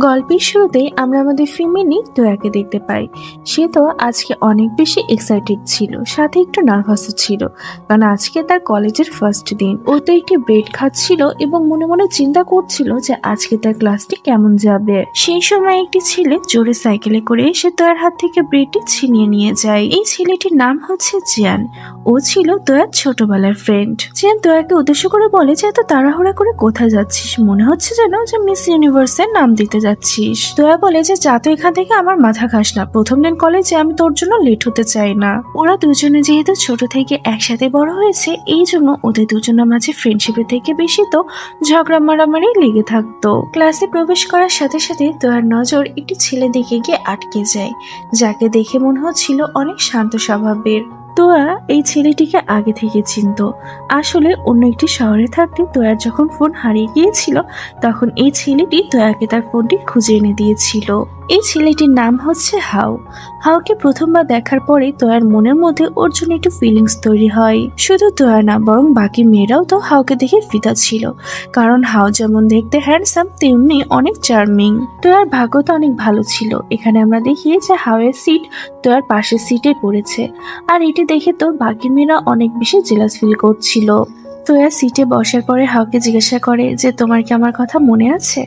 গল্পের শুরুতেই আমরা আমাদের ফিমিনি তোয়াকে দেখতে পাই। সে তো আজকে অনেক বেশি এক্সাইটেড ছিল, সাথে একটু নার্ভাসও ছিল, কারণ আজকে তার কলেজের ফার্স্ট দিন। ও তো একটি ব্রেড খাচ্ছিল এবং মনে মনে চিন্তা করছিল যে আজকে তার ক্লাসটি কেমন যাবে। সেই সময় একটি ছেলে জোরে সাইকেলে করে এসে তোয়ার হাত থেকে ব্রেডটি ছিনিয়ে নিয়ে যায়। এই ছেলেটির নাম হচ্ছে জিয়ান। ও ছিল তোয়ার ছোটবেলার ফ্রেন্ড। জিয়ান তোয়াকে উদ্দেশ্য করে বলে যে এত তাড়াহুড়া করে কোথায় যাচ্ছিস, মনে হচ্ছে যেন যে মিস ইউনিভার্সের নাম দিতে যাচ্ছিস। তোয়া বলে যে যা তো এখান থেকে, আমার মাথা খাস না, প্রথম দিন কলেজে আমি তোর জন্য লেট হতে চাই না। ওরা দুজনে যেহেতু ছোট থেকে একসাথে বড় হয়েছে, এই জন্য ওদের দুজনের মাঝে ফ্রেন্ডশিপের থেকে বেশি তো ঝগড়া মারামারি লেগে থাকতো। ক্লাসে প্রবেশ করার সাথে সাথে তোয়ার নজর একটি ছেলে দিকে গিয়ে আটকে যায়, যাকে দেখে মনে হচ্ছিল অনেক শান্ত স্বভাবের। তোয়া এই ছেলেটিকে আগে থেকে চিনত। আসলে অন্য একটি শহরে থাকতে তোয়ার যখন ফোন হারিয়ে গিয়েছিল, তখন এই ছেলেটি তোয়াকে তার ফোনটি খুঁজে এনে দিয়েছিল। এই ছেলেটির নাম হচ্ছে হাউ। হাউকে প্রথমবার দেখার পরে তোয়ার মনের মধ্যে ওর জন্য একটু ফিলিংস তৈরি হয়। শুধু তোয়া না, বরং বাকি মেয়েরাও তো হাউকে দেখে ফিদা ছিল, কারণ হাউ যেমন দেখতে হ্যান্ডসাম, তেমনি অনেক চার্মিং। তোয়ার ভাগ্য তো অনেক ভালো ছিল। এখানে আমরা দেখি যে হাউয়ের সিট তোয়ার পাশের সিটে পড়েছে, আর এটি দেখে তো বাকি মেয়েরা অনেক বেশি জেলাস ফিল করছিল। তোয়া সিটে বসার পরে হাউকে জিজ্ঞাসা করে যে তোমার কি আমার কথা মনে আছে।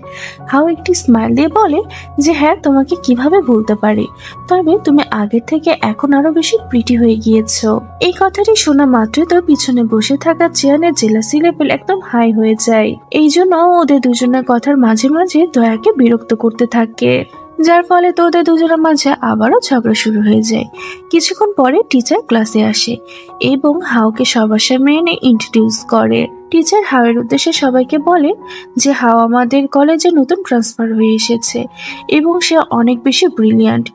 হাউ একটি স্মাইল দিয়ে বলে যে হ্যাঁ, তোমাকে কিভাবে ভুলতে পারি, তবে তুমি আগের থেকে এখন আরো বেশি প্রিটি হয়ে গিয়েছো। এই কথাটি শোনা মাত্রই তো পিছনে বসে থাকা জিয়ানের জেলাসি লেভেল একদম হাই হয়ে যায়। এই জন্য ওদের দুজনের কথার মাঝে মাঝে তোয়াকে বিরক্ত করতে থাকে, যার ফলে তো ওদের দুজনের মাঝে আবারও ঝগড়া শুরু হয়ে যায়। কিছুক্ষণ পরে টিচার ক্লাসে আসে এবং হাউকে সবার সামনে এনে ইন্ট্রোডিউস করে। টিচার হাউয়ের উদ্দেশ্যে সবাইকে বলে যে হাউ আমাদের কলেজে নতুন ট্রান্সফার হয়ে এসেছে এবং সে অনেক বেশি ব্রিলিয়ান্ট।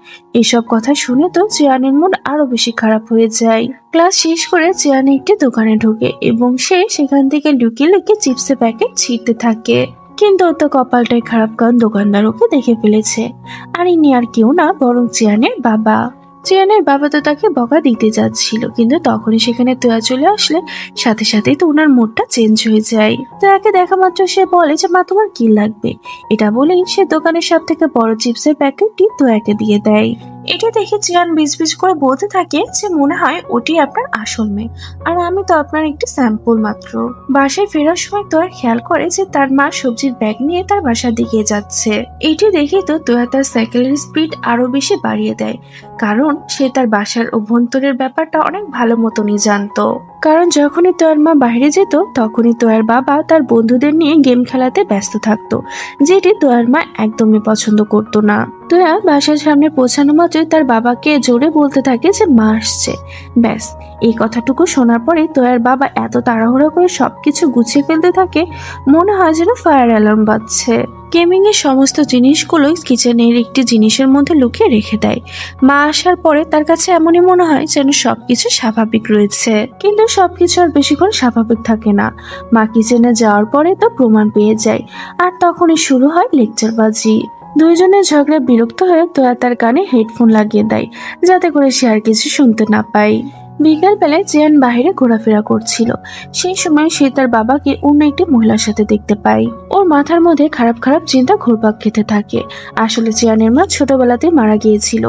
এসব কথা শুনে তো জিয়ানের মন আরো বেশি খারাপ হয়ে যায়। ক্লাস শেষ করে জিয়ান একটি দোকানে ঢোকে এবং সে সেখান থেকে লুকিয়ে লুকিয়ে চিপসের প্যাকেট ছিঁড়তে থাকে। কিন্তু ওর তো কপালটাই খারাপ, কারণ দোকানদার ওকে দেখে ফেলেছে। আর ইনি আর কেউ না, বরং জিয়ানের বাবা। জিয়ানের বাবা তো তাকে বকা দিতে যাচ্ছিল, কিন্তু তখনই সেখানে তোয়া চলে আসলে সাথে সাথেই তো ওনার মুডটা চেঞ্জ হয়ে যায়। তোয়াকে দেখা মাত্র সে বলে যে মা, তোমার কি লাগবে। এটা বলেই সে দোকানের সব থেকে বড় চিপসের প্যাকেটটি তোয়াকে দিয়ে দেয়। এটা দেখে জিয়ান বিজ করে বলতে থাকে যে মনে হয় ওটি আপনার আসল মেয়ে, আর আমি তো আপনার একটি স্যাম্পল মাত্র। বাসায় ফেরার সময় তোয়া খেয়াল করে যে তার মা সবজির ব্যাগ নিয়ে তার বাসার দিকে যাচ্ছে। এটি দেখে তো তোয়া তার সাইকেলের স্পিড আরো বেশি বাড়িয়ে দেয়, কারণ সে তার বাসার অভ্যন্তরের ব্যাপারটা অনেক ভালো মতনই জানতো। কারণ যখনই তোয়ার মা বাইরে যেত, তখনই তোয়ার বাবা তার বন্ধুদের নিয়ে গেম খেলাতে ব্যস্ত থাকতো, যেটি তোয়ার মা একদমই পছন্দ করতো না। তোয়া বাসার সামনে পৌঁছানো মাত্রই তার বাবাকে জোরে বলতে থাকে যে মা আসছে। ব্যাস, এই কথাটুকু শোনার পরে তোয়ার বাবা এত তাড়াহুড়ো করে সবকিছু গুছিয়ে ফেলতে থাকে, মনে হয় যেন ফায়ার অ্যালার্ম বাজছে। গেমিং এর সমস্ত জিনিসগুলোই কিচেনের একটি জিনিসের মধ্যে লুকিয়ে রেখে দেয়। মা আসার পরে তার কাছে এমনই মনে হয় যেন সবকিছু স্বাভাবিক রয়েছে, কিন্তু সবকিছু আর বেশিক্ষণ স্বাভাবিক থাকে না। মা কিচেনে যাওয়ার পরে তো প্রমাণ পেয়ে যায়, আর তখনই শুরু হয় লেকচারবাজি। দুইজনের ঝগড়ায় বিরক্ত হয়ে তোয়া তার কানে হেডফোন লাগিয়ে দেয়, যাতে করে সে আর কিছু শুনতে না পায়। বিকাল বেলায় জিয়ান বাহিরে ঘোরাফেরা করছিল। সেই সময় সে তার বাবাকে অন্য একটি মহিলার সাথে দেখতে পায়। ওর মাথার মধ্যে খারাপ খারাপ চিন্তা ঘুরপাক খেতে থাকে। আসলে জিয়ানের মা ছোটবেলাতে মারা গিয়েছিল,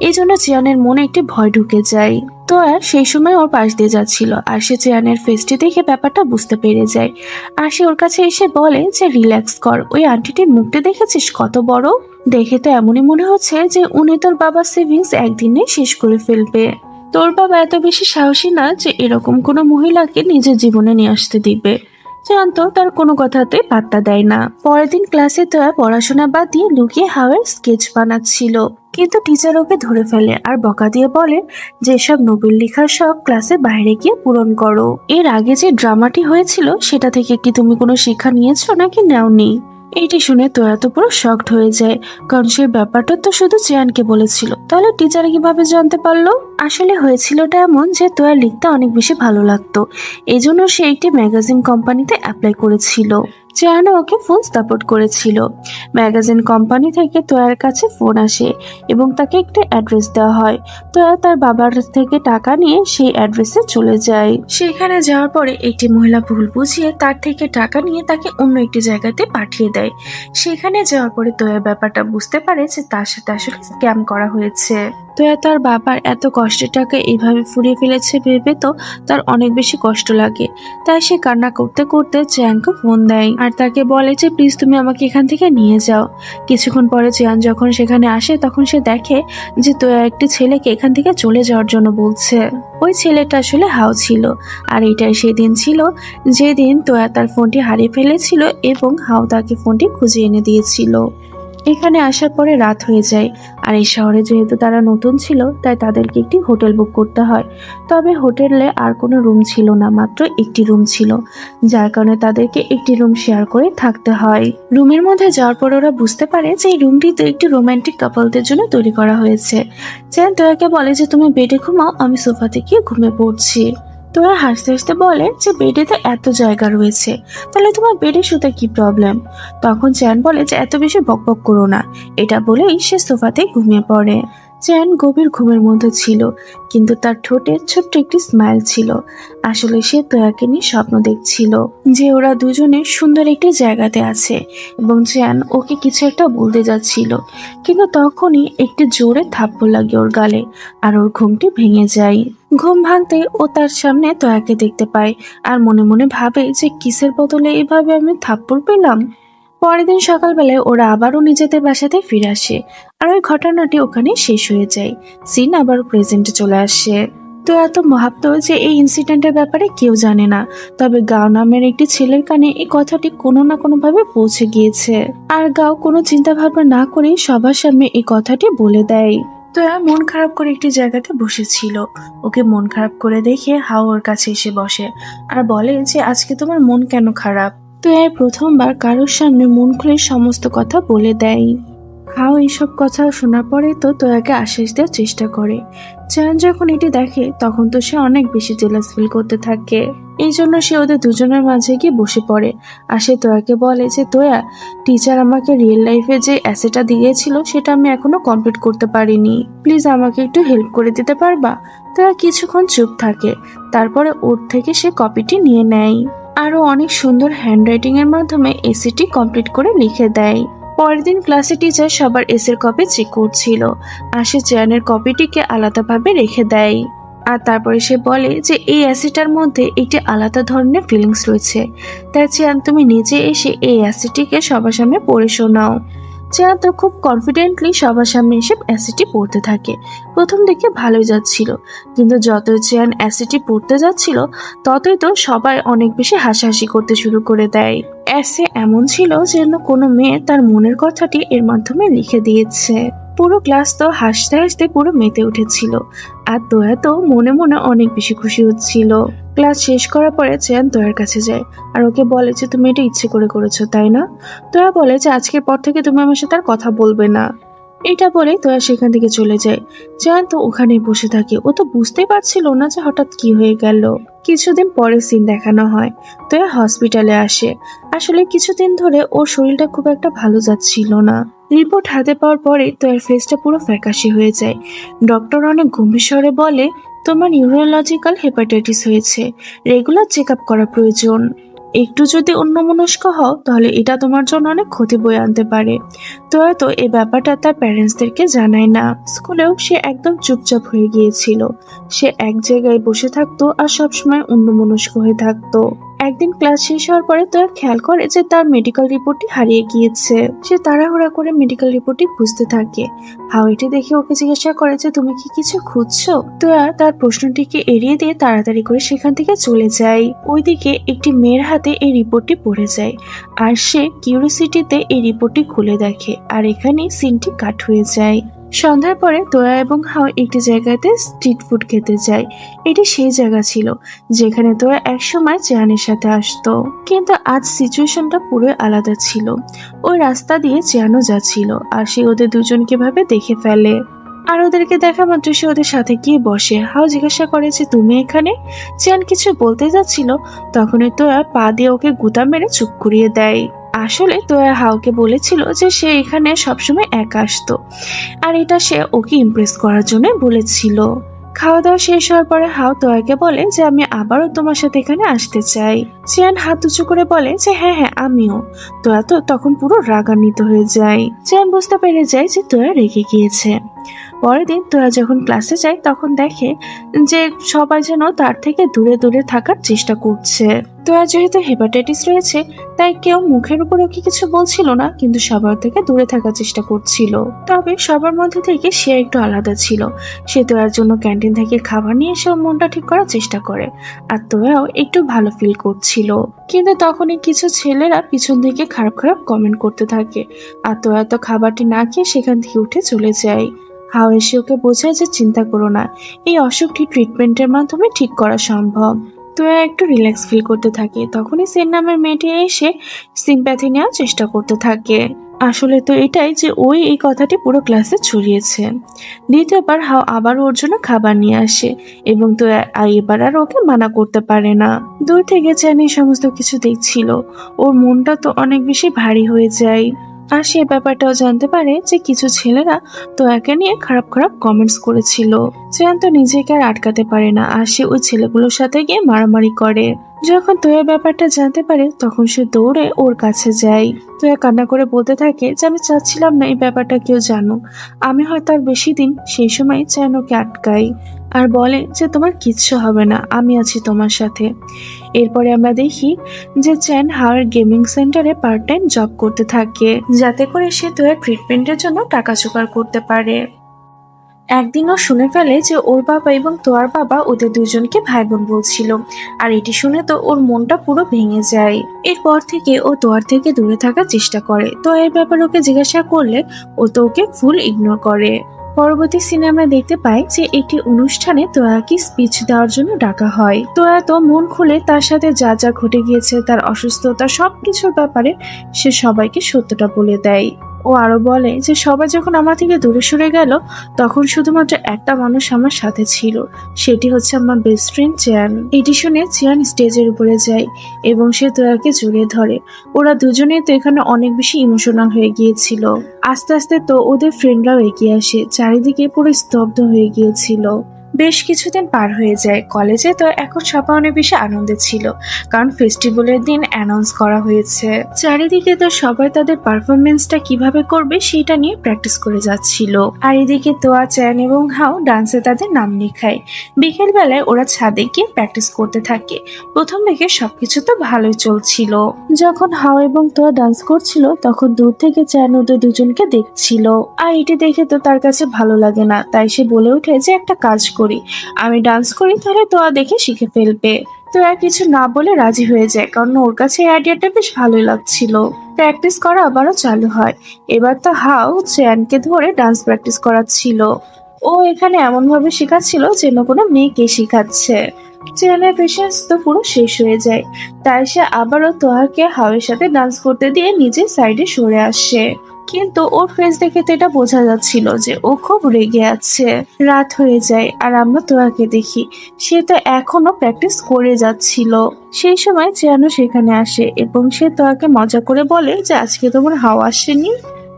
এই জন্য জিয়ানের মনে একটি ভয় ঢুকে যায়। তো আর সেই সময় ওর পাশ দিয়ে যাচ্ছিল, আর সে জিয়ানের ফেসটি দেখে ব্যাপারটা বুঝতে পেরে যায়। আর সে ওর কাছে এসে বলে যে রিল্যাক্স কর, ওই আন্টিটির মুখটা দেখেছিস কত বড়। দেখে তো এমনই মনে হচ্ছে যে উনি তোর বাবার সেভিংস একদিনে শেষ করে ফেলবে। তোর বাবা এত বেশি সাহসী না যে এরকম কোনো মহিলাকে নিজের জীবনে নিয়ে আসতে দিবে। জানতো তার কোনো কথাতে পাত্তা দেয় না। পরের দিন ক্লাসে তোয়া পড়াশোনা বাদ দিয়ে লুকিয়ে হাওয়ার স্কেচ বানাচ্ছিল, কিন্তু টিচার ওকে ধরে ফেলে আর বকা দিয়ে বলে যে সব নোবেল লেখার শখ ক্লাসে বাইরে গিয়ে পূরণ করো। এর আগে যে ড্রামাটি হয়েছিল সেটা থেকে কি তুমি কোনো শিক্ষা নিয়েছো নাকি নেওনি? এইটি শুনে তোয়া তো পুরো শকড হয়ে যায়, কারণ সেই ব্যাপারটা তো শুধু জিয়ানকে বলেছিল। তাহলে টিচার কিভাবে জানতে পারলো? আসলে হয়েছিলটা এমন যে তোয়া লিখতে অনেক বেশি ভালো লাগতো, এই জন্য সে একটি ম্যাগাজিন কোম্পানিতে অ্যাপ্লাই করেছিল, চেহানা ওকে ফোন সাপোর্ট করেছিল। ম্যাগাজিন কোম্পানি থেকে তোয়ার কাছে ফোন আসে এবং তাকে একটা অ্যাড্রেস দেওয়া হয়। তোয়া তার বাবার থেকে টাকা নিয়ে সেই অ্যাড্রেসে চলে যায়। সেখানে যাওয়ার পরে একটি মহিলা ভুল বুঝিয়ে তার থেকে টাকা নিয়ে তাকে অন্য একটি জায়গাতে পাঠিয়ে দেয়। সেখানে যাওয়ার পরে তোয়া ব্যাপারটা বুঝতে পারে যে তার সাথে আসলে স্ক্যাম করা হয়েছে। তোয়া তার বাবার এত কষ্টের টাকা এইভাবে ফুরিয়ে ফেলেছে ভেবে তো তার অনেক বেশি কষ্ট লাগে। তাই সে কান্না করতে করতে চিয়ানকে ফোন দেয় আর তাকে বলে যে প্লিজ তুমি আমাকে এখান থেকে নিয়ে যাও। কিছুক্ষণ পরে চিয়ান যখন সেখানে আসে তখন সে দেখে যে তোয়া একটি ছেলেকে এখান থেকে চলে যাওয়ার জন্য বলছে। ওই ছেলেটা আসলে হাও ছিল আর এটাই সেই দিন ছিল যেদিন তোয়া তার ফোনটি হারিয়ে ফেলেছিল এবং হাও তাকে ফোনটি খুঁজে এনে দিয়েছিল। এখানে আসার পরে রাত হয়ে যায় আর এই শহরে যেহেতু তারা নতুন ছিল তাই তাদেরকে একটি হোটেল বুক করতে হয়। তবে হোটেলে আর কোনো রুম ছিল না, মাত্র একটি রুম ছিল, যার কারণে তাদেরকে একটি রুম শেয়ার করে থাকতে হয়। রুমের মধ্যে যাওয়ার পর ওরা বুঝতে পারে যে এই রুমটি তো একটি রোমান্টিক কাপলদের জন্য তৈরি করা হয়েছে। চ্যান তোয়াকে বলে যে তুমি বেডে ঘুমাও, আমি সোফাতে গিয়ে ঘুমিয়ে পড়ছি। তোরা হাসতে হাসতে বলে যে বেডে তো এত জায়গা রয়েছে, তাহলে তোমার বেডে শুতে কি প্রবলেম। তখন চ্যান বলে যে এত বেশি বকবক করো না। এটা বলেই সে সোফাতে ঘুমিয়ে পড়ে। চ্যান গভীর ঘুমের মধ্যে ছিল, কিন্তু তার ঠোঁটে ছোট্ট একটি স্মাইল ছিল। আসলে সে তোয়াকে নিয়ে স্বপ্ন দেখছিল যে ওরা দুজনে সুন্দর একটি জায়গাতে আছে এবং চ্যান ওকে কিছু একটা বলতে যাচ্ছিল, কিন্তু তখনই একটি জোরে থাপ্পড় লাগে ওর গালে আর ওর ঘুমটি ভেঙে যায়। ঘুম ভাঙতে ও তার সামনে তোয়াকে দেখতে পায় আর মনে মনে ভাবে যে কিসের বদলে এভাবে আমি থাপ্পড় পেলাম। পরের দিন সকালবেলায় ওরা আবারও নিজেদের বাসাতে ফিরে আসে আর ওই ঘটনাটি ওখানে শেষ হয়ে যায়। সিন আবার প্রেজেন্টে চলে আসে। তো এত ভাবতো যে এই ইনসিডেন্টের ব্যাপারে কেউ জানে না, তবে গাও নামের একটি ছেলের কানে এই কথাটি কোনো না কোনো ভাবে পৌঁছে গিয়েছে আর গাও কোনো চিন্তা ভাবনা না করে সবার সামনে এই কথাটি বলে দেয়। তোয়া মন খারাপ করে একটি জায়গাতে বসেছিল। ওকে মন খারাপ করে দেখে হাও ওর কাছে এসে বসে আর বলে যে আজকে তোমার মন কেন খারাপ। তোয়া প্রথমবার কারোর সামনে মন খুলে সমস্ত কথা বলে দেয়। হাও এইসব কথা শোনার পরে তো তোয়াকে আশ্বাস দেওয়ার চেষ্টা করে। চ্যান যখন এটি দেখে তখন তো সে অনেক বেশি জেলাস ফিল করতে থাকে। এই জন্য সে ওদের দুজনের মাঝে গিয়ে বসে পড়ে আর সে তোয়াকে বলে যে তোয়া, টিচার আমাকে রিয়েল লাইফে যে অ্যাসেটা দিয়েছিল সেটা আমি এখনো কমপ্লিট করতে পারিনি, প্লিজ আমাকে একটু হেল্প করে দিতে পারবা। তোয়া কিছুক্ষণ চুপ থাকে, তারপরে ওর থেকে সে কপিটি নিয়ে নেয় আরো অনেক সুন্দর হ্যান্ডরাইটিং এর মাধ্যমে এসিটি কমপ্লিট করে লিখে দেয়। পরের দিন ক্লাসে টিচার সবার এসের কপি চেক করছিল আর সে চ্যানের কপিটিকে আলাদাভাবে রেখে দেয় আর তারপরে সে বলে যে এই অ্যাসিডটার মধ্যে একটি আলাদা ধরনের ফিলিংস রয়েছে, তাই চ্যান তুমি নিজে এসে এই অ্যাসিডটিকে সবার সামনে পড়ে শোনাও। চ্যান তো খুব কনফিডেন্টলি সবার সামনে এসে অ্যাসিডটি পড়তে থাকে। প্রথম দিকে ভালোই যাচ্ছিল, কিন্তু যতই চ্যান অ্যাসিডটি পড়তে যাচ্ছিল ততই তো সবাই অনেক বেশি হাসাহাসি করতে শুরু করে দেয়। অ্যাসে এমন ছিল যেন কোনো মেয়ে তার মনের কথাটি এর মাধ্যমে লিখে দিয়েছে। পুরো ক্লাস তো হাসতে হাসতে পুরো মেতে উঠেছিল আর তোয়া তো মনে মনে অনেক বেশি খুশি হচ্ছিল। ক্লাস শেষ করার পরে চ্যান তোয়ার কাছে যায় আর ওকে বলে যে তুমি এটা ইচ্ছে করে করেছো তাই না। তোয়া বলে যে আজকের পর থেকে তুমি আমার সাথে আর কথা বলবে না। এটা বলে তোয়া সেখান থেকে চলে যায়। চ্যান তো ওখানে বসে থাকে, ও তো বুঝতেই পারছিল না যে হঠাৎ কি হয়ে গেল। কিছুদিন পরে সিন দেখানো হয়, তোয়া হসপিটালে আসে। আসলে কিছুদিন ধরে ওর শরীরটা খুব একটা ভালো যাচ্ছিল না। রিপোর্ট হাতে পাওয়ার পরে তোয়ার ফেসটা পুরো ফ্যাকাশে হয়ে যায়। ডক্টর অনেক গম্ভীর স্বরে বলে তোমার নিউরোলজিক্যাল হেপাটাইটিস হয়েছে, রেগুলার চেক আপ করা প্রয়োজন। একটু যদি অন্যমনস্ক হও তাহলে এটা তোমার জন্য অনেক ক্ষতি বয়ে আনতে পারে। তো হয়তো এই ব্যাপারটা তার প্যারেন্টসদেরকে জানায় না। স্কুলেও সে একদম চুপচাপ হয়ে গিয়েছিল। সে এক জায়গায় বসে থাকতো আর সবসময় অন্যমনস্ক হয়ে থাকতো। একদিন ক্লাস শেষ হওয়ার পরে তো খেয়াল করে যে তার মেডিকেল রিপোর্টটি হারিয়ে গিয়েছে। সে তাড়াহুড়া করে মেডিকেল রিপোর্টটি খুঁজতে থাকে। হাওয়াইটি দেখে ওকে জিজ্ঞাসা করে যে তুমি কি কিছু খুঁজছো। তো তার প্রশ্নটিকে এড়িয়ে দিয়ে তাড়াতাড়ি করে সেখান থেকে চলে যায়। ওইদিকে একটি মেয়ের হাতে এই রিপোর্টটি পড়ে যায় আর সে কিউরিওসিটিতে এই রিপোর্টটি খুলে দেখে আর এখানে সিনটি কাট হয়ে যায়। সন্ধ্যার পরে তোয়া এবং হাও একটি জায়গাতে স্ট্রিট ফুড খেতে যায়। এটি সেই জায়গা ছিল যেখানে তোয়া একসময় চেয়ানের সাথে আসতো, কিন্তু আজ সিচুয়েশনটা পুরো আলাদা ছিল। ওই রাস্তা দিয়ে চেয়ানো যাচ্ছিল আর সে ওদের দুজনকে ভাবে দেখে ফেলে আর ওদেরকে দেখা মাত্র সে ওদের সাথে গিয়ে বসে। হাও জিজ্ঞাসা করে যে তুমি এখানে। চিয়ান কিছু বলতে যাচ্ছিল, তখনই তোয়া পা দিয়ে ওকে গুতা মেরে চুপ করিয়ে দেয়। আসলে তোয়া হাওকে বলেছিল যে সে এখানে সবসময় একা আসতো, আর এটা সে ওকে ইমপ্রেস করার জন্য বলেছিল। খাওয়া দাওয়া শেষ হওয়ার পরে হাও তোয়াকে বলে যে আমি আবারও তোমার সাথে এখানে আসতে চাই। চিয়ান হাত উঁচু করে বলে যে হ্যাঁ হ্যাঁ আমিও। তোয়া তো তখন পুরো রাগান্বিত হয়ে যায়। চিয়ান বুঝতে পেরে যায় যে তোয়া রেগে গিয়েছে। পরের দিন তোয়া যখন ক্লাসে যায় তখন দেখে যে সবাই যেন তার থেকে দূরে দূরে থাকার চেষ্টা করছে। তোয়া যেহেতু হেপাটাইটিস রয়েছে তাই কেউ মুখের উপর ওকে কিছু বলছিল না, কিন্তু সবার থেকে দূরে থাকার চেষ্টা করছিল। তবে সবার মধ্যে থেকে সে একটু আলাদা ছিল। সে তোয়ার জন্য ক্যান্টিন থেকে খাবার নিয়ে এসে ওর মনটা ঠিক করার চেষ্টা করে, আর তোয়াও একটু ভালো ফিল করছিল। কিন্তু তখনই কিছু ছেলেরা পিছন থেকে খারাপ খারাপ কমেন্ট করতে থাকে, আর তোয়া তো খাবারটি না খেয়ে সেখান থেকে উঠে চলে যায়। হাও এসে ওকে বোঝায় যে চিন্তা করো না, এই অসুখটি ট্রিটমেন্টের মাধ্যমে ঠিক করা সম্ভব। তোয়া একটু রিল্যাক্স ফিল করতে থাকে। তখনই সেন নামের মেয়েটি এসে সিম্প্যাথি নেওয়ার চেষ্টা করতে থাকে। আসলে তো এটাই যে ওই এই কথাটি পুরো ক্লাসে ছড়িয়েছে। দ্বিতীয়বার হাও আবার ওর জন্য খাবার নিয়ে আসে, এবং তো এবার আর ওকে মানা করতে পারে না। দূর থেকে চানি সমস্ত কিছু দেখছিল। ওর মনটা তো অনেক বেশি ভারী হয়ে যায়। আর সে ব্যাপারটাও জানতে পারে যে কিছু ছেলেরা তো একে নিয়ে খারাপ খারাপ কমেন্টস করেছিল। চেয়ান তো নিজেকে আর আটকাতে পারে না, আর সে ওই ছেলেগুলোর সাথে গিয়ে মারামারি করে। যখন তোয়া ব্যাপারটা জানতে পারে তখন সে দৌড়ে ওর কাছে যায়। তোয়া কান্না করে বলতে থাকে যে আমি চাচ্ছিলাম না এই ব্যাপারটা কেউ জানুক। আমি হয়তো আর বেশি দিন সেই সময় চেয়ান ওকে আটকাই আর বলে যে তোমার কিচ্ছু হবে না, আমি আছি তোমার সাথে। এরপরে আমরা দেখি যে চ্যান হাওয়ার গেমিং সেন্টারে পার্ট টাইম জব করতে থাকে, যাতে করে সে তোয়ার ট্রিটমেন্টের জন্য টাকা জোগাড় করতে পারে। একদিন ও শুনে ফেলে যে ওর বাবা এবং তোয়ার বাবা ওদের দুজনকে ভাই বোন বলছিল, আর এটি শুনে তো ওর মনটা পুরো ভেঙে যায়। এরপর থেকে ও তোয়ার থেকে দূরে থাকার চেষ্টা করে। তো এর ব্যাপারে ওকে জিজ্ঞাসা করলে ও তো ওকে ফুল ইগনোর করে। পরবর্তী সিনে আমরা দেখতে পাই যে একটি অনুষ্ঠানে তোয়াকে স্পিচ দেওয়ার জন্য ডাকা হয়। তোয়া তো মন খুলে তার সাথে যা যা ঘটে গিয়েছে, তার অসুস্থতা সবকিছুর ব্যাপারে সে সবাইকে সত্যটা বলে দেয়। ও আরো বলে যে সবাই যখন আমার থেকে দূরে সরে গেল তখন শুধুমাত্র একটা মানুষ আমার সাথে ছিল, সেটি হচ্ছে আমার বেস্ট ফ্রেন্ড চিয়ান। এটি শুনে চিয়ান স্টেজের উপরে যায় এবং সে তোয়াকে জড়িয়ে ধরে। ওরা দুজনেই তো এখানে অনেক বেশি ইমোশনাল হয়ে গিয়েছিল। আস্তে আস্তে তো ওদের ফ্রেন্ডরাও এগিয়ে আসে, চারিদিকে পুরো স্তব্ধ হয়ে গিয়েছিল। বেশ কিছুদিন পার হয়ে যায়। কলেজে তো এখন সবাই অনেক বেশি আনন্দে ছিল, কারণ ফেস্টিভ্যালের দিন অ্যানাউন্স করা হয়েছে। চারিদিকে তো সবাই তাদের পারফরমেন্সটা কিভাবে করবে সেটা নিয়ে প্র্যাকটিস করে যাচ্ছিল। আর এদিকে তোয়া, চ্যান এবং হাও ডান্সে তাদের নাম লেখায়। বিকেল বেলায় ওরা ছাদে গিয়ে প্র্যাকটিস করতে থাকে। প্রথম দিকে সবকিছু তো ভালোই চলছিল। যখন হাও এবং তোয়া ডান্স করছিল তখন দূর থেকে চ্যান ওদের দুজনকে দেখছিল, আর এটি দেখে তো তার কাছে ভালো লাগে না। তাই সে বলে ওঠে যে একটা কাজ করি, আমি ডান্স করি, তাহলে তোয়া দেখে শিখে ফেলবে। তো আর কিছু না বলে রাজি হয়ে যায়, কারণ ওর কাছে এই আইডিয়াটা বেশ ভালোই লাগছিল। প্র্যাকটিস করা আবারও চালু হয়। এবার তো হাও চ্যানকে ধরে ডান্স প্র্যাকটিস করাচ্ছিল। ও এখানে এমন ভাবে শেখাচ্ছিল যেন কোনো মেয়েকে শেখাচ্ছে। চ্যানের পেশেন্স তো পুরো শেষ হয়ে যায়, তাই সে আবারও তোয়াকে হাওয়ের সাথে ডান্স করতে দিয়ে নিজের সাইডে সরে আসে। কিন্তু ওর ফেস দেখে তো এটা বোঝা যাচ্ছিল যে ও খুব রেগে আছে। রাত হয়ে যায় আর আমরা তোয়াকে দেখি সে তো এখনো প্র্যাকটিস করে যাচ্ছিল। সেই সময় চেয়ানো সেখানে আসে এবং সে তোয়াকে মজা করে বলে যে আজকে তোমার হাওয়া আসেনি।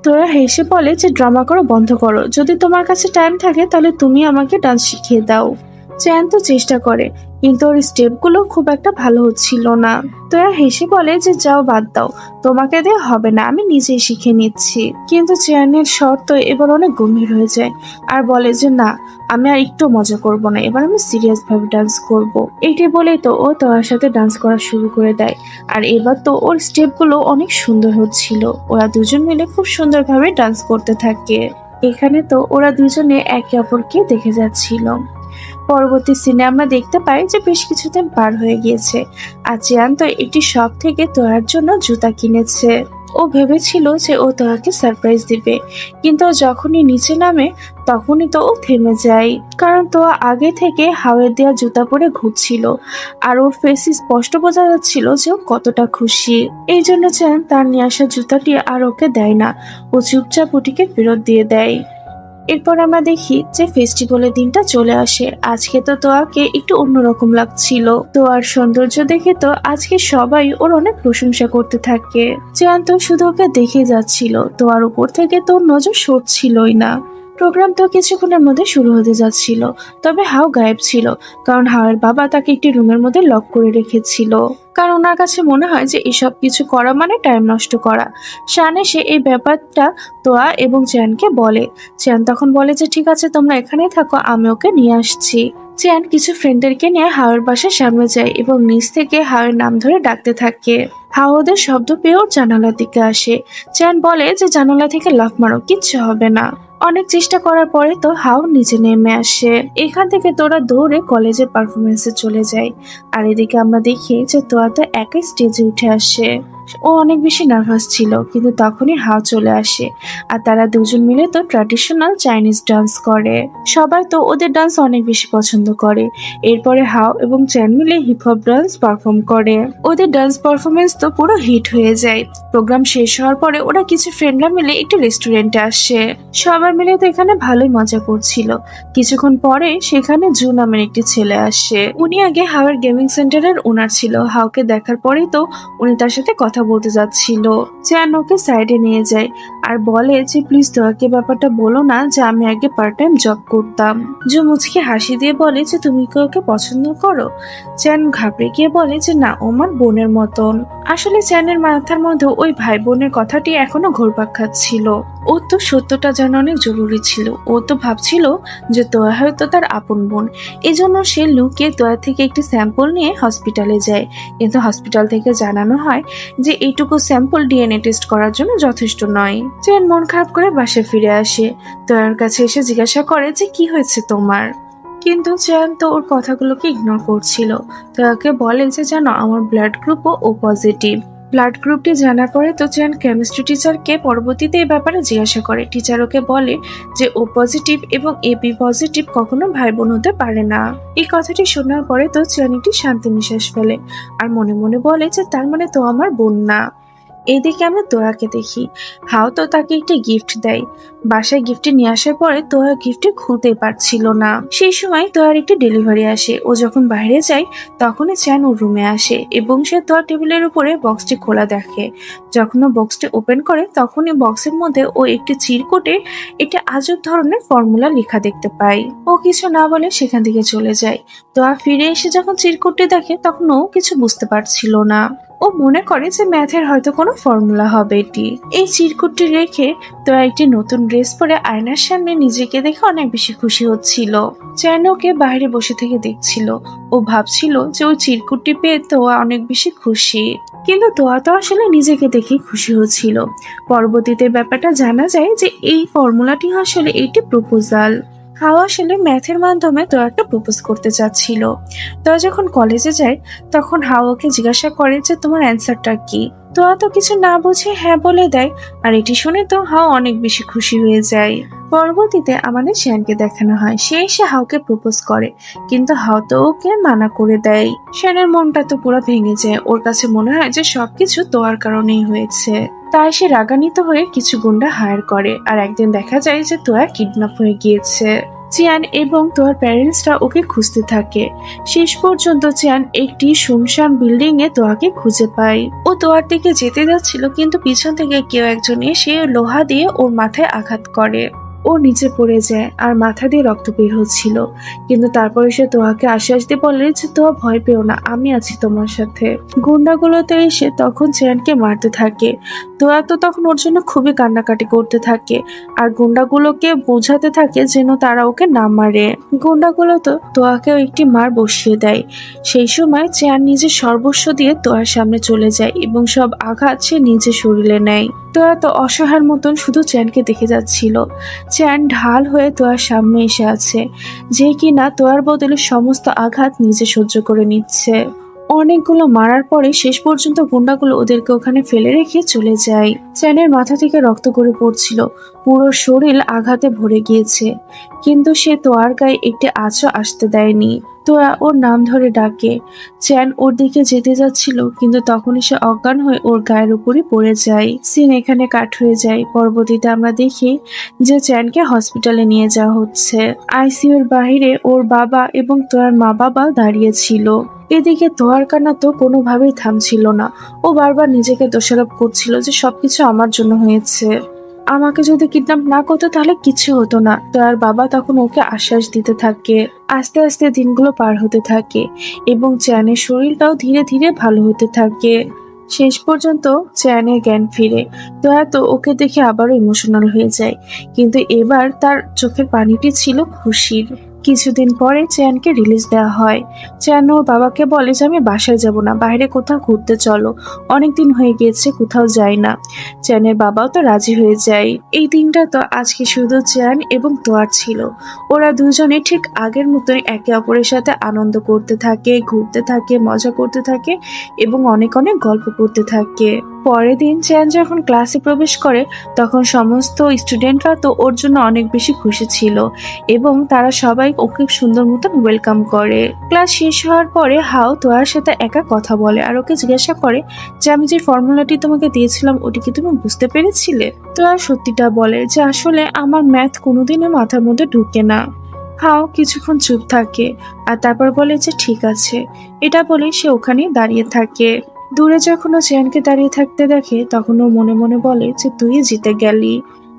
তোরা হেসে বলে যে ড্রামা করো বন্ধ করো, যদি তোমার কাছে টাইম থাকে তাহলে তুমি আমাকে ডান্স শিখিয়ে দাও। চ্যান তো চেষ্টা করে, কিন্তু ওর স্টেপগুলো খুব একটা ভালো হচ্ছিল না। তোরা হেসে বলে যে যাও বাদ দাও, তোমাকে দিয়ে হবে না, আমি নিজেই শিখে নিচ্ছি। কিন্তু চ্যানের স্বর তো এবার অনেক গম্ভীর হয়ে যায় আর বলে যে না, আমি আর একটু মজা করব না, এবার আমি সিরিয়াস ভাবে ডান্স করব। এইটি বলেই তো ও তোর সাথে ডান্স করা শুরু করে দেয়। আর এবার তো ওর স্টেপগুলো অনেক সুন্দর হচ্ছিল। ওরা দুজন মিলে খুব সুন্দরভাবে ডান্স করতে থাকে। এখানে তো ওরা দুজনে একে অপরকে দেখে যাচ্ছিল। পরবর্তী সিনে আমরা দেখতে পাই যে বেশ কিছুদিন পার হয়ে গিয়েছে আর চিয়ান তো একটি শপ থেকে তোয়ার জন্য জুতা কিনেছে। ও ভেবেছিল যে ও তোয়াকে সারপ্রাইজ দিবে, কিন্তু যখনই নিচে নামে তখনই তো ও থেমে যায়, কারণ তোয়া আগে থেকে হাওয়ের দেওয়া জুতা পরে ঘুরছিল আর ওর ফেসে স্পষ্ট বোঝা যাচ্ছিল যে ও কতটা খুশি। এই জন্য চিয়ান তার নিয়ে আসা জুতাটি আর ওকে দেয় না, ও চুপচাপ ওটিকে ফেরত দিয়ে দেয়। এরপর আমরা দেখি যে ফেস্টিভ্যালের দিনটা চলে আসে। আজকে তো তোয়াকে একটু অন্যরকম লাগছিল। তোয়ার সৌন্দর্য দেখে তো আজকে সবাই ওর অনেক প্রশংসা করতে থাকে। চেয়ান তো শুধু ওকে দেখে যাচ্ছিল, তোয়ার উপর থেকে তোর নজর সরছিলই না। প্রোগ্রাম তো কিছুক্ষণের মধ্যে শুরু হতে যাচ্ছিল, তবে হাও গায়েব ছিল, কারণ হাওয়ের বাবা তাকে একটি রুমের মধ্যে লক করে রেখেছিল। কারণ ওনার কাছে মনে হয় যে এসব কিছু করা মানে টাইম নষ্ট করা। শান এসে এই ব্যাপারটা তোয়া এবং চ্যানকে বলে। চ্যান তখন বলে যে ঠিক আছে, তোমরা এখানেই থাকো, আমি ওকে নিয়ে আসছি। চ্যান কিছু ফ্রেন্ডদেরকে নিয়ে হাওয়ের বাসার সামনে যায় এবং নিচ থেকে হাওয়ের নাম ধরে ডাকতে থাকে। হাও ওদের শব্দ পেয়ে ওর জানালার দিকে আসে। চ্যান বলে যে জানালা থেকে লাফ মারো, কিচ্ছু হবে না। অনেক চেষ্টা করার পরে তো হাও নিচে নেমে আসে। এখান থেকে তোরা দৌড়ে কলেজের পারফরমেন্সে চলে যায়। আর এদিকে আমরা দেখি যে তোয়া তো একাই স্টেজে উঠে আসে। ও অনেক বেশি নার্ভাস ছিল, কিন্তু তখনই হাও চলে আসে। আর তারা দুজন মিলে তো ট্র্যাডিশনাল চাইনিজ ডান্স করে। সবাই তো ওদের ডান্স অনেক বেশি পছন্দ করে। এরপরে হাও এবং চ্যান মিলে হিপ হপ ডান্স পারফর্ম করে। ওদের ডান্স পারফরমেন্স তো পুরো হিট হয়ে যায়। প্রোগ্রাম শেষ হওয়ার পরে ওরা কিছু ফ্রেন্ডরা মিলে একটি রেস্টুরেন্টে আসে। সবাই মিলে তো এখানে ভালোই মজা করছিল। কিছুক্ষণ পরে সেখানে জু নামের একটি ছেলে আসে। উনি আগে হাওয়ার গেমিং সেন্টারের ওনার ছিল। হাওকে দেখার পরেই তো উনি তার সাথে কথা বলতে যাচ্ছিল। চ্যান ওকে সাইডে নিয়ে যায় আর বলে যে প্লিজ তোয়াকে ব্যাপারটা বলো না যে আমি আগে পার্ট টাইম জব করতাম। জু মুচকে হাসি দিয়ে বলে যে তুমি কি ওকে পছন্দ করো? চ্যান ঘাবড়ে গিয়ে বলে যে না, ও আমার বোনের মতন। আসলে চ্যানের মাথার মধ্যে ওই ভাই বোনের কথাটি এখনো ঘুরপাক খাচ্ছিল। ও তো সত্যটা জানা অনেক জরুরি ছিল। ও তো ভাবছিল যে তোয়া হয়তো তার আপন বোন। এজন্য সে লুকিয়ে তোয়া থেকে একটি স্যাম্পল নিয়ে হসপিটালে যায়। কিন্তু হসপিটাল থেকে জানানো হয় যে এইটুকু স্যাম্পল ডিএনএ টেস্ট করার জন্য যথেষ্ট নয়। চ্যান মন খারাপ করে বাসায় ফিরে আসে। তোয়ার কাছে এসে জিজ্ঞাসা করে যে কি হয়েছে তোমার। কিন্তু চ্যান তো ওর কথাগুলোকে ইগনোর করছিল। তোয়াকে বলে যে জানো আমার ব্লাড গ্রুপও ও পজিটিভ। ব্লাড গ্রুপটি জানার পরে তো চ্যান কেমিস্ট্রি টিচারকে পরবর্তীতে এই ব্যাপারে জিজ্ঞাসা করে। টিচার ওকে বলে যে ও পজিটিভ এবং এবি পজিটিভ কখনো ভাই বোন হতে পারে না। এই কথাটি শোনার পরে তো চ্যান একটি শান্তি নিঃশ্বাস ফেলে আর মনে মনে বলে যে তার মানে তো আমার বোন না। এদিকে আমরা তোয়াকে দেখি। হাও তো তাকে একটি গিফট দেয়। বাসায় গিফটটি নিয়ে আসার পরে তোয়া গিফটটি খুলতেই পারছিল না। সেই সময় তোয়ার একটি ডেলিভারি আসে। ও যখন বাইরে যায় তখনই চ্যান ওর রুমে আসে এবং সে তোয়ার টেবিলের উপরে বক্সটি খোলা দেখে। যখন ও বক্সটি ওপেন করে তখনই বক্সের মধ্যে ও একটি চিরকুটে একটি আজব ধরনের ফর্মুলা লেখা দেখতে পায়। ও কিছু না বলে সেখান থেকে চলে যায়। তোয়া ফিরে এসে যখন চিরকুটটি দেখে তখন ও কিছু বুঝতে পারছিল না। ও মনে করে যে ম্যাথের হয়তো কোনো ফর্মুলা হবে এটি। এই চিরকুটটি রেখে তো একটি নতুন ড্রেস পরে আয়নার সামনে নিজেকে দেখে অনেক বেশি খুশি হচ্ছিল। চ্যান ওকে বাইরে বসে থেকে দেখছিল। ও ভাবছিল যে ওই চিরকুটটি পেয়ে তোয়া অনেক বেশি খুশি, কিন্তু তোয়া তো আসলে নিজেকে দেখে খুশি হচ্ছিল। পরবর্তীতে ব্যাপারটা জানা যায় যে এই ফর্মুলাটি আসলে একটি প্রপোজাল। হাওয়া আসলে ম্যাথের মাধ্যমে তো একটা প্রপোজ করতে চাচ্ছিল। তোয়া যখন কলেজে যায় তখন হাওয়াকে জিজ্ঞাসা করে যে তোমার অ্যান্সারটা কি। তোয়া তো কিছু না বুঝে হ্যাঁ বলে দেয় আর এটি শুনে তো হাওয়া অনেক বেশি খুশি হয়ে যায়। পরবর্তীতে আমাদের শ্যানকে দেখানো হয়। সে এসে হাওকে প্রপোজ করে, কিন্তু হাও তো ওকে মানা করে দেয়। শ্যানের মনটা তো পুরো ভেঙে যায়। ওর কাছে মনে হয় যে সবকিছু তোয়ার কারণেই হয়েছে। তাই সে রাগান্বিত হয়ে কিছু গুন্ডা হায়ার করে। আর একদিন দেখা যায় যে তোয়া কিডন্যাপ হয়ে গিয়েছে। চিয়ান এবং তোয়ার প্যারেন্টসরা ওকে খুঁজতে থাকে। শেষ পর্যন্ত চিয়ান একটি শুনশান বিল্ডিং এ তোয়াকে খুঁজে পায়। ও তোয়ার দিকে যেতে যাচ্ছিল, কিন্তু পিছন থেকে কেউ একজন এসে লোহা দিয়ে ওর মাথায় আঘাত করে। ও নিচে পড়ে যায় আর মাথা দিয়ে রক্ত বের হচ্ছিল। কিন্তু তারপরে সে তোয়াকে আশ্বাস দিয়ে বলে যে তোয়া ভয় পেও না, আমি আছি তোমার সাথে। গুন্ডাগুলো তো এসে তখন চিয়ানকে মারতে থাকে। তোয়া তো তখন ওর জন্য খুবই কান্নাকাটি করতে থাকে আর গুন্ডাগুলোকে বোঝাতে থাকে যেন তারা ওকে না মারে। গুন্ডাগুলো তো তোয়াকেও একটি মার বসিয়ে দেয়। সেই সময় চিয়ান নিজের সর্বস্ব দিয়ে তোয়ার সামনে চলে যায় এবং সব আঘাত সে নিজের শরীরে নেয়। তোয়া তো অসহায়ের মতন শুধু চিয়ানকে দেখে যাচ্ছিল। চিয়ান ঢাল হয়ে তোয়ার সামনে এসে আছে, যে কিনা তোয়ার বদলে সমস্ত আঘাত নিজে সহ্য করে নিচ্ছে। অনেকগুলো মারার পরে শেষ পর্যন্ত গুন্ডাগুলো ওদেরকে ওখানে ফেলে রেখে চলে যায়। চ্যানের মাথা থেকে রক্ত গড়ে পড়ছিল, পুরো শরীর আঘাতে ভরে গিয়েছে, কিন্তু সে তোয়ার গায়ে একটি আঁচও আসতে দেয়নি। তোয়া ওর নাম ধরে ডাকে। চ্যান ওর দিকে যেতে যাচ্ছিল, কিন্তু তখনই সে অজ্ঞান হয়ে ওর গায়ের উপরই পড়ে যায়। সিন এখানে কাট হয়ে যায়। পরবর্তীতে আমরা দেখি যে চ্যানকে হসপিটালে নিয়ে যাওয়া হচ্ছে। আইসিইউর বাইরে ওর বাবা এবং তোয়ার মা বাবা দাঁড়িয়ে ছিল। এদিকে তোয়ার কান্না তো কোনোভাবেই থামছিল না। ও বারবার নিজেকে দোষারোপ করছিল যে সবকিছু আমার জন্য হয়েছে। আমাকে যদি কিডন্যাপ না করতো তাহলে কিছু হতো না। তোয়ার বাবা তখন ওকে আশ্বাস দিতে থাকে। আস্তে আস্তে দিনগুলো পার হতে থাকে এবং চ্যানের শরীরটাও ধীরে ধীরে ভালো হতে থাকে। শেষ পর্যন্ত চ্যানের জ্ঞান ফিরে। তোয়া তো ওকে দেখে আবারও ইমোশনাল হয়ে যায়, কিন্তু এবার তার চোখের পানিটি ছিল খুশির। কিছুদিন পরে চ্যানকে রিলিজ দেওয়া হয়। চ্যান ওর বাবাকে বলে যে আমি বাসায় যাব না, বাইরে কোথাও ঘুরতে চলো, অনেকদিন হয়ে গিয়েছে কোথাও যাই না। চ্যানের বাবাও তো রাজি হয়ে যায়। এই দিনটা তো আজকে শুধু চ্যান এবং তোয়ার ছিল। ওরা দুজনে ঠিক আগের মতোই একে অপরের সাথে আনন্দ করতে থাকে, ঘুরতে থাকে, মজা করতে থাকে এবং অনেক অনেক গল্প করতে থাকে। পরের দিন চ্যান যখন ক্লাসে প্রবেশ করে তখন সমস্ত স্টুডেন্টরা তো ওর জন্য অনেক বেশি খুশি ছিল এবং তারা সবাই ওকে সুন্দর মতন ওয়েলকাম করে। ক্লাস শেষ হওয়ার পরে হাও তোয়ার সাথে একা কথা বলে আর ওকে জিজ্ঞাসা করে যে আমি যে ফর্মুলাটি তোমাকে দিয়েছিলাম ওটি কি তুমি বুঝতে পেরেছিলে? তোয়া সত্যিটা বলে যে আসলে আমার ম্যাথ কোনোদিনও মাথার মধ্যে ঢুকে না। হাও কিছুক্ষণ চুপ থাকে আর তারপর বলে যে ঠিক আছে। এটা বলে সে ওখানে দাঁড়িয়ে থাকে। দূরে যখন ও চেয়ানকে দাঁড়িয়ে থাকতে দেখে তখন ও মনে মনে বলে যে তুই জিতে গেলি।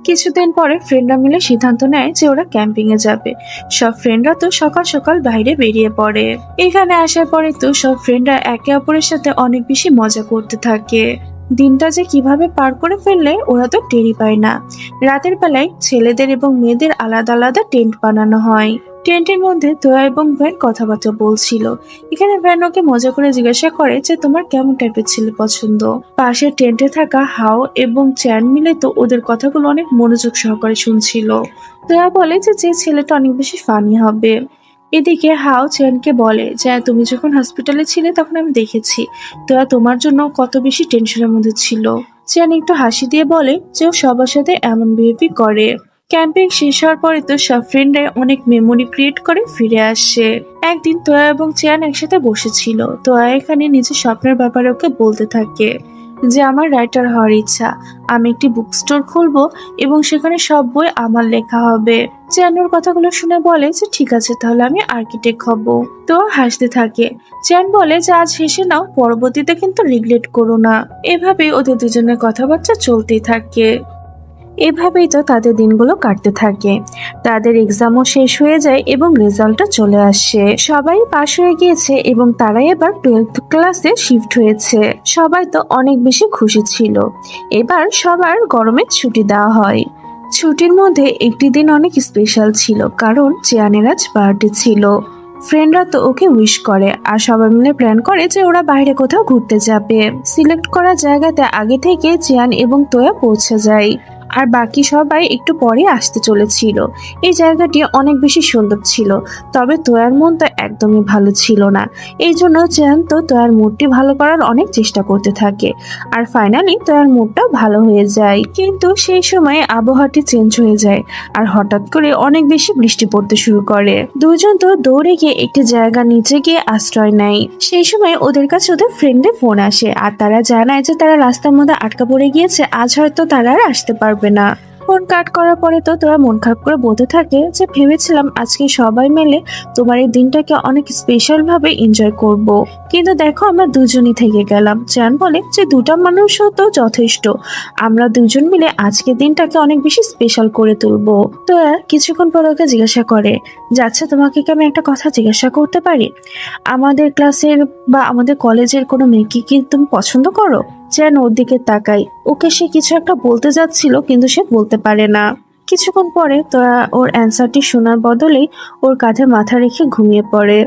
কিছুদিন পরে ফ্রেন্ডরা মিলে সিদ্ধান্ত নেয় যে ওরা ক্যাম্পিং এ যাবে। সব ফ্রেন্ডরা তো সকাল সকাল বাইরে বেরিয়ে পড়ে। এখানে আসার পরে তো সব ফ্রেন্ডরা একে অপরের সাথে অনেক বেশি মজা করতে থাকে। দিনটা যে কিভাবে পার করে ফেললে ওরা তো টেরই পায় না। রাতের বেলায় ছেলেদের এবং মেয়েদের আলাদা আলাদা টেন্ট বানানো হয়। টেন্টের মধ্যে তোয়া এবং ভ্যান কথাবার্তা বলছিল। এখানে ভ্যান ওকে মজা করে জিজ্ঞাসা করে যে তোমার কেমন টাইপের ছেলে পছন্দ। পাশের টেন্টে থাকা হাও এবং চ্যান মিলে তো ওদের কথাগুলো অনেক মনোযোগ সহকারে শুনছিল। তোয়া বলে যে যে ছেলেটা অনেক বেশি ফানি হবে। এদিকে হাও চ্যানকে বলে যে তুমি যখন হসপিটালে ছিলে তখন আমি দেখেছি তোয়া তোমার জন্য কত বেশি টেনশনের মধ্যে ছিল। চ্যান একটু হাসি দিয়ে বলে যে ও সবার সাথে এমন বিহেভি করে। ক্যাম্পিং শেষ হওয়ার পরে তো সব ফ্রেন্ডরা অনেক মেমোরি ক্রিয়েট করে ফিরে আসে। একদিন তোয়া এবং চ্যান একসাথে বসেছিল। তোয়া এখানে নিজের স্বপ্নের ব্যাপারে ওকে বলতে থাকে যে আমার রাইটার হওয়ার ইচ্ছা, আমি একটি বুক স্টোর খুলবো এবং সেখানে সব বই আমার লেখা হবে। চ্যান ওর কথাগুলো শুনে বলে যে ঠিক আছে তাহলে আমি আর্কিটেক্ট হব। তো হাসতে থাকে। চ্যান বলে যে আজ হেসে নাও, পরবর্তীতে কিন্তু রিগ্রেট করো না। এভাবে ওদের দুজনের কথাবার্তা চলতেই থাকে। এভাবেই তো তাদের দিনগুলো কাটতে থাকে। তাদের এক্সামও শেষ হয়ে যায় এবং রেজাল্টটা চলে আসে। সবাই পাশ হয়ে গিয়েছে এবং তারাই এবার 12th ক্লাসে শিফট হয়েছে। সবাই তো অনেক বেশি খুশি ছিল। এবার সবার গরমের ছুটি দেওয়া হয়। ছুটির মধ্যে একটি দিন অনেক স্পেশাল ছিল, কারণ চিয়ানের আজ বার্থডে ছিল। ফ্রেন্ডরা তো ওকে উইশ করে আর সবাই মিলে প্ল্যান করে যে ওরা বাইরে কোথাও ঘুরতে যাবে। সিলেক্ট করা জায়গাতে আগে থেকে চিয়ান এবং তোয়া পৌঁছে যায় আর বাকি সবাই একটু পরে আসতে চলেছিল। এই জায়গাটি অনেক বেশি সুন্দর ছিল, তবে তোয়ার মন তো একদমই ভালো ছিল না। এই জন্য চিয়ান তো তোয়ার মুডটি ভালো করার অনেক চেষ্টা করতে থাকে আর ফাইনালি তোয়ার মুডটা ভালো হয়ে যায়। কিন্তু সেই সময় আবহাওয়াটি চেঞ্জ হয়ে যায় আর হঠাৎ করে অনেক বেশি বৃষ্টি পড়তে শুরু করে। দুজন তো দৌড়ে গিয়ে একটি জায়গা নিচে গিয়ে আশ্রয় নেয়। সেই সময় ওদের কাছে ওদের ফ্রেন্ডের ফোন আসে আর তারা জানায় যে তারা রাস্তার মধ্যে আটকা পড়ে গিয়েছে, আজ হয়তো তারা আর আসতে পারবে না। ফোন কাট করার পরে তো তোরা মন খারাপ করে বলতে থাকে যে ভেবেছিলাম আজকে সবাই মিলে তোমার এই দিনটাকে অনেক স্পেশাল ভাবে এনজয় করব, কিন্তু দেখো আমরা দুজনই থেকে গেলাম। চ্যান বলে যে দুটা মানুষও তো যথেষ্ট, আমরা দুজন মিলে আজকের দিনটাকে অনেক বেশি স্পেশাল করে তুলবো। তো কিছুক্ষণ পর ওকে জিজ্ঞাসা করে যাচ্ছে তোমাকে কি আমি একটা কথা জিজ্ঞাসা করতে পারি? আমাদের ক্লাসের বা আমাদের কলেজের কোনো মেয়েকে কি তুমি পছন্দ করো? চ্যান ওর দিকে তাকাই। ওকে সে কিছু একটা বলতে যাচ্ছিল কিন্তু সে বলতে পারে না। কিছুক্ষণ পরে তোরা ওর অ্যান্সারটি শোনার বদলে ওর কাঁধে মাথা রেখে ঘুমিয়ে পড়ে।